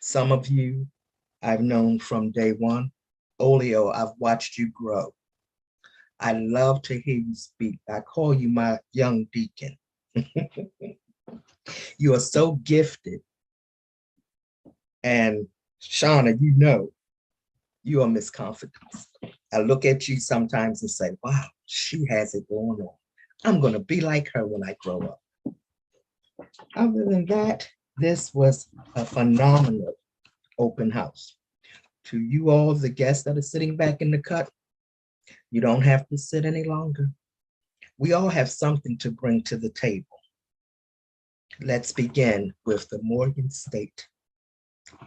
Some of you I've known from day one. Olio, I've watched you grow. I love to hear you speak. I call you my young deacon. You are so gifted. And Shauna, you are Miss Confidence. I look at you sometimes and say, wow, she has it going on. I'm going to be like her when I grow up. Other than that, this was a phenomenal open house. To you all, the guests that are sitting back in the cut, you don't have to sit any longer. We all have something to bring to the table. Let's begin with the Morgan State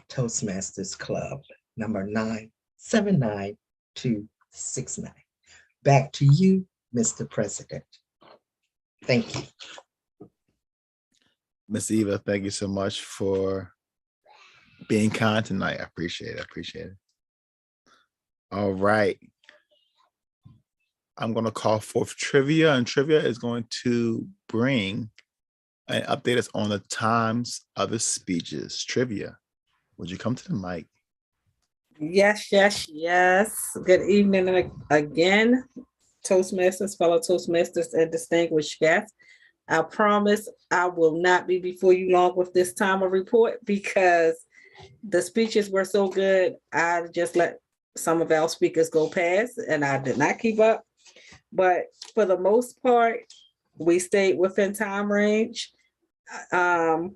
Toastmasters Club, number 979269. Back to you, Mr. President. Thank you. Miss Eva, thank you so much for being kind tonight. I appreciate it. I appreciate it. All right. I'm going to call forth Trivia, and Trivia is going to bring and update us on the times of the speeches. Trivia, would you come to the mic? Yes. Good evening again, Toastmasters, fellow Toastmasters, and distinguished guests. I promise I will not be before you long with this time of report because the speeches were so good. I just let some of our speakers go past and I did not keep up. But for the most part, we stayed within time range. And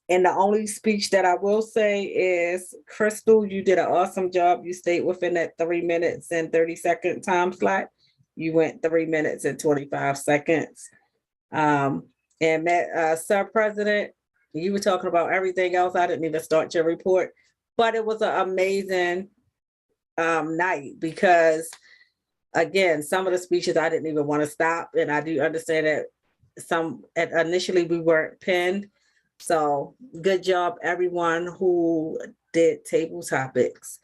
the only speech that I will say is, Crystal, you did an awesome job. You stayed within that 3 minutes and 30-second time slot. You went 3 minutes and 25 seconds. And Matt, Sir President, you were talking about everything else. I didn't even start your report, but it was an amazing night because, again, some of the speeches I didn't even want to stop. And I do understand that initially we weren't pinned. So good job, everyone who did table topics.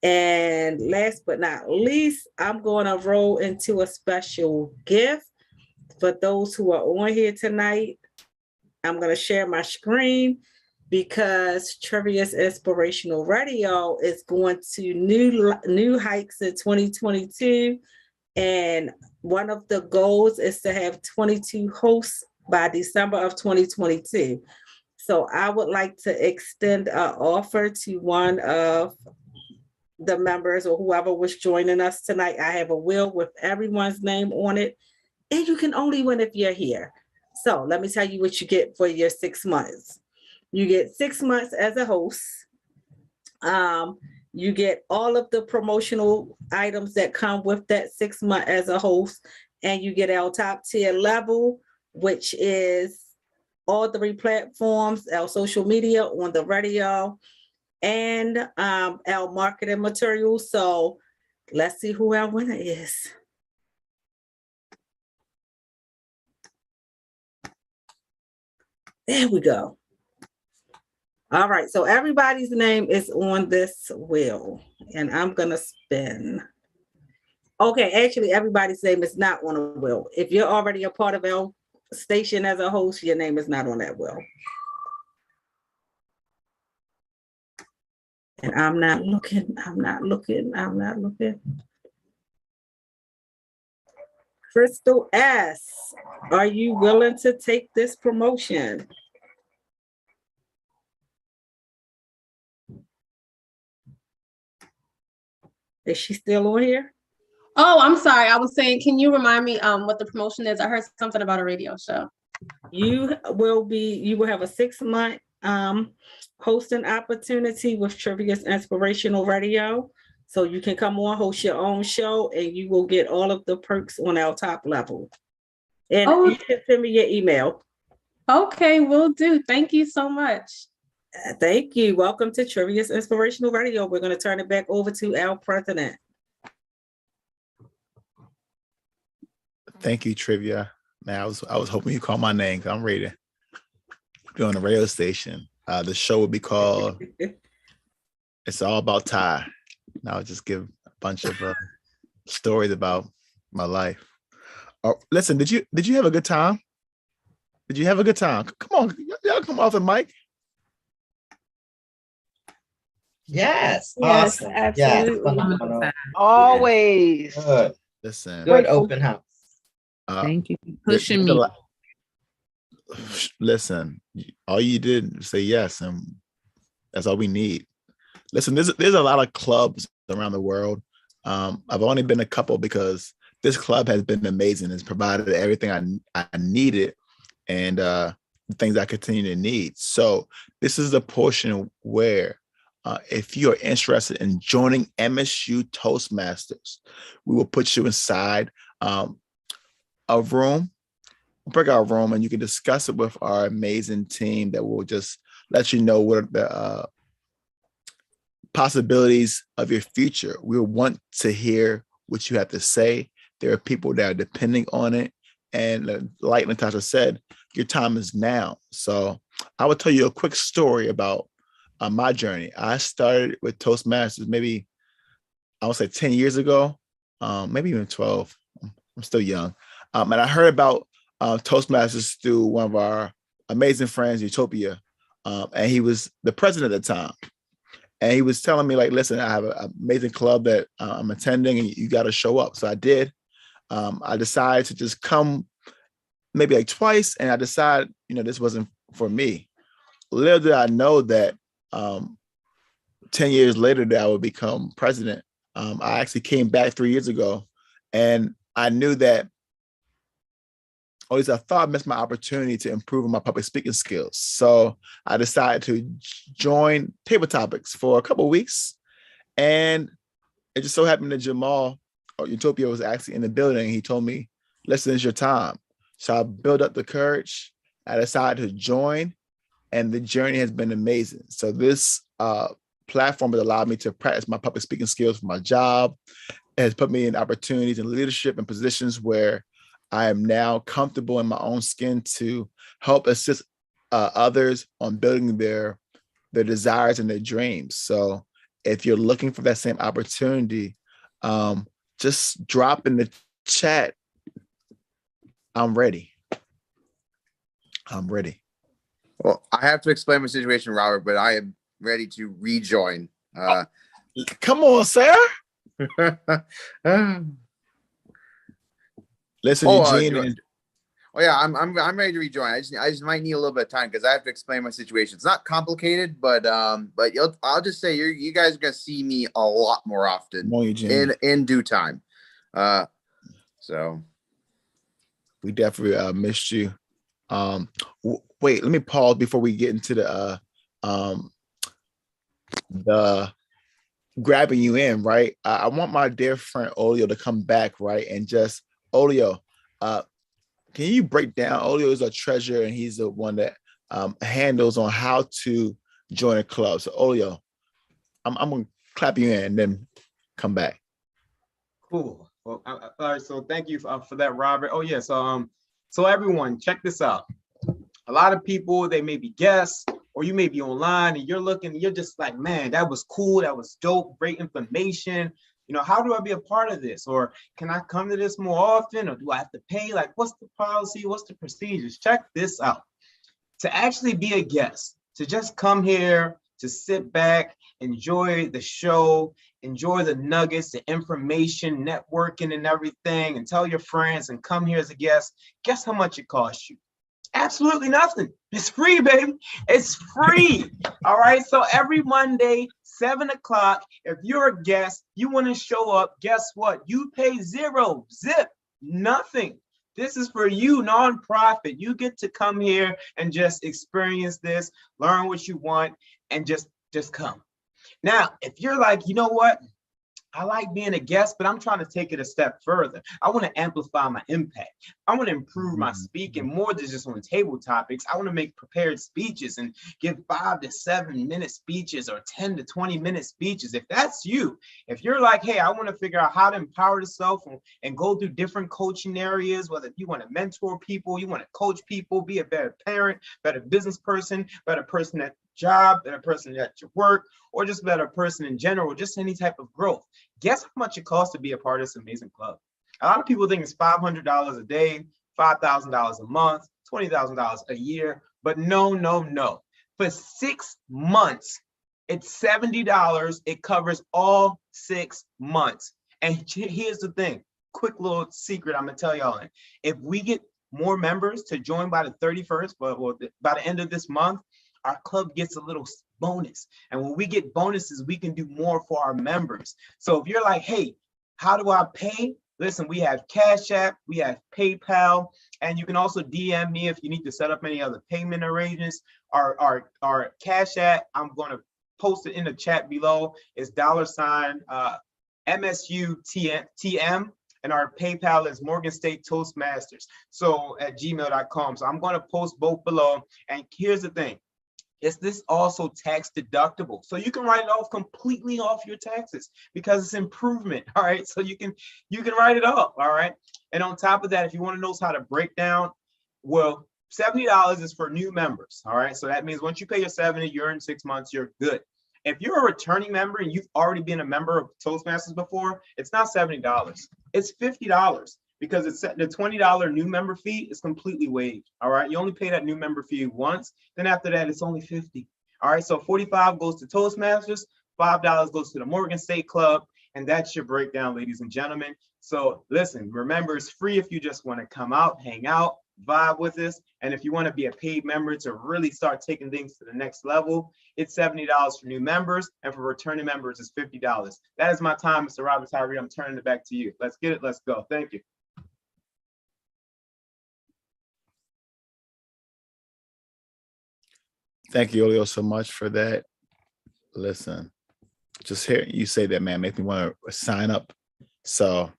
And last but not least, I'm going to roll into a special gift for those who are on here tonight. I'm going to share my screen because Trivia's Inspirational Radio is going to new heights in 2022. And one of the goals is to have 22 hosts by December of 2022. So I would like to extend an offer to one of the members or whoever was joining us tonight. I have a wheel with everyone's name on it, and you can only win if you're here. So let me tell you what you get for your 6 months. You get 6 months as a host. You get all of the promotional items that come with that 6 month as a host, and you get our top tier level, which is all 3 platforms, our social media, on the radio, and our marketing materials. So let's see who our winner is. There we go. All right, so everybody's name is on this wheel, and I'm gonna spin. Okay, actually, everybody's name is not on a wheel. If you're already a part of our station as a host, your name is not on that wheel. And I'm not looking. Crystal S., are you willing to take this promotion? Is she still on here? Oh, I'm sorry. I was saying, can you remind me what the promotion is? I heard something about a radio show. You will have a 6 month hosting opportunity with Trivia's Inspirational Radio. So you can come on, host your own show, and you will get all of the perks on our top level. And you can send me your email. Okay, will do. Thank you so much. Thank you. Welcome to Trivia's Inspirational Radio. We're going to turn it back over to our president. Thank you, Trivia. Man, I was hoping you call my name because I'm ready to be on the radio station. The show would be called It's All About Ty. And I'll just give a bunch of stories about my life. Oh, listen, did you have a good time? Did you have a good time? Come on, y'all come off the mic. Yes. Yes, Awesome. absolutely. Yes. Phenomenal. Always. Good. Listen. Good open house. Thank you. There's Pushing a me. lot- Listen, all you did was say yes, and that's all we need. Listen, there's a lot of clubs around the world. I've only been a couple because this club has been amazing. It's provided everything I needed and things I continue to need. So this is the portion where if you are interested in joining MSU Toastmasters, we will put you inside a room, breakout room, and you can discuss it with our amazing team that will just let you know what the possibilities of your future. We want to hear what you have to say. There are people that are depending on it. And like Natasha said, your time is now. So I will tell you a quick story about my journey. I started with Toastmasters maybe, I would say 10 years ago, maybe even 12. I'm still young. And I heard about Toastmasters through one of our amazing friends, Utopia. And he was the president at the time. And he was telling me, like, listen, I have an amazing club that I'm attending and you got to show up. So I did. I decided to just come maybe like twice. And I decided, this wasn't for me. Little did I know that 10 years later that I would become president. I actually came back 3 years ago and I knew that, or at least I thought I missed my opportunity to improve on my public speaking skills. So I decided to join Table Topics for a couple of weeks. And it just so happened that Jamal or Utopia was actually in the building. He told me, listen, it's your time. So I built up the courage. I decided to join and the journey has been amazing. So this platform has allowed me to practice my public speaking skills for my job. It has put me in opportunities and leadership and positions where I am now comfortable in my own skin to help assist others on building their desires and their dreams. So if you're looking for that same opportunity, just drop in the chat. I'm ready. I'm ready. Well, I have to explain my situation, Robert, but I am ready to rejoin. Come on, sir. Listen, Eugene. I'm ready to rejoin. I just might need a little bit of time because I have to explain my situation. It's not complicated, but I'll just say you guys are gonna see me a lot more often in due time. So we definitely missed you. Wait, let me pause before we get into the grabbing you in, right? I want my dear friend Olio to come back, right? And just Olio, can you break down? Olio is a treasurer and he's the one that handles on how to join a club. So Olio, I'm gonna clap you in and then come back. Cool. Well, all right. So thank you for that, Robert. Oh yeah. So everyone, check this out. A lot of people, they may be guests or you may be online and you're just like, man, that was cool. That was dope. Great information. How do I be a part of this? Or can I come to this more often? Or do I have to pay? Like, what's the policy? What's the procedures? Check this out. To actually be a guest, to just come here, to sit back, enjoy the show, enjoy the nuggets, the information, networking and everything, and tell your friends and come here as a guest, guess how much it costs you? Absolutely nothing. It's free, baby. It's free. All right. So every Monday, 7 o'clock, if you're a guest, you want to show up, guess what? You pay zero, zip, nothing. This is for you, nonprofit. You get to come here and just experience this, learn what you want, and just come. Now, if you're like, you know what? I like being a guest, but I'm trying to take it a step further. I want to amplify my impact. I want to improve my speaking more than just on table topics. I want to make prepared speeches and give 5 to 7 minute speeches or 10 to 20 minute speeches. If that's you, if you're like, hey, I want to figure out how to empower yourself and go through different coaching areas, whether you want to mentor people, you want to coach people, be a better parent, better business person, better person at job, better person at your work, or just better person in general, just any type of growth. Guess how much it costs to be a part of this amazing club? A lot of people think it's $500 a day, $5,000 a month, $20,000 a year, but no. For 6 months, it's $70. It covers all 6 months. And here's the thing, quick little secret I'm gonna tell y'all. If we get more members to join by the 31st, but by the end of this month, our club gets a little bonus. And when we get bonuses, we can do more for our members. So if you're like, hey, how do I pay? Listen, we have Cash App, we have PayPal, and you can also DM me if you need to set up any other payment arrangements. Our Cash App, I'm going to post it in the chat below. It's $MSU TM. And our PayPal is Morgan State Toastmasters. So at gmail.com. So I'm going to post both below. And here's the thing. Is this also tax deductible? So you can write it off completely off your taxes because it's improvement. All right. So you can write it off. All right. And on top of that, if you want to know how to break down, well, $70 is for new members. All right. So that means once you pay your 70, you're in 6 months, you're good. If you're a returning member and you've already been a member of Toastmasters before, it's not $70. It's $50 because it's the $20 new member fee is completely waived. All right. You only pay that new member fee once. Then after that, it's only $50. All right. So $45 goes to Toastmasters, $5 goes to the Morgan State Club. And that's your breakdown, ladies and gentlemen. So listen, remember, it's free if you just want to come out, hang out, vibe with us. And if you want to be a paid member to really start taking things to the next level, it's $70 for new members, and for returning members, it's $50. That is my time, Mr. Robert Tyree. I'm turning it back to you. Let's get it. Let's go. Thank you. Thank you, Olio, so much for that. Listen, just hearing you say that, man, make me want to sign up. So,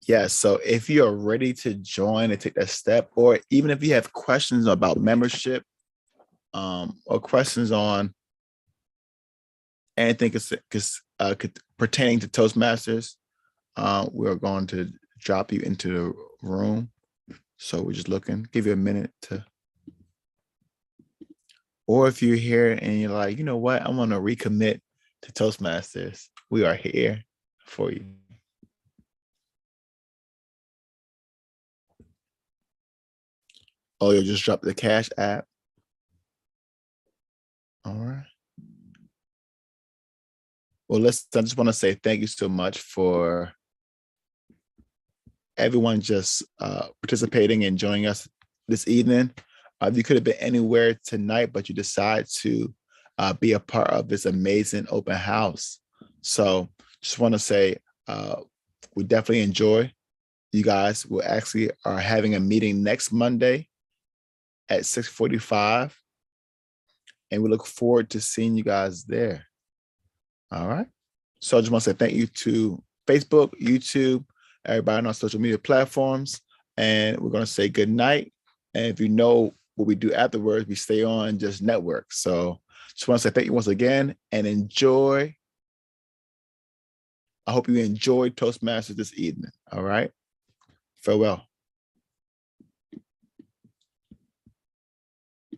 yeah, so if you're ready to join and take that step, or even if you have questions about membership, or questions on anything pertaining to Toastmasters, we're going to drop you into the room. So we're just looking, give you a minute to, or if you're here and you're like, you know what, I want to recommit to Toastmasters, we are here for you. Oh, you'll just drop the Cash App. All right. Well, listen, I just want to say thank you so much for everyone just participating and joining us this evening. You could have been anywhere tonight, but you decide to be a part of this amazing open house. So just want to say we definitely enjoy you guys. We actually are having a meeting next Monday at 6:45. And we look forward to seeing you guys there. All right. So I just want to say thank you to Facebook, YouTube, everybody on our social media platforms. And we're going to say good night. And if you know what we do afterwards, we stay on just network. So just want to say thank you once again and enjoy. I hope you enjoyed Toastmasters this evening. All right. Farewell.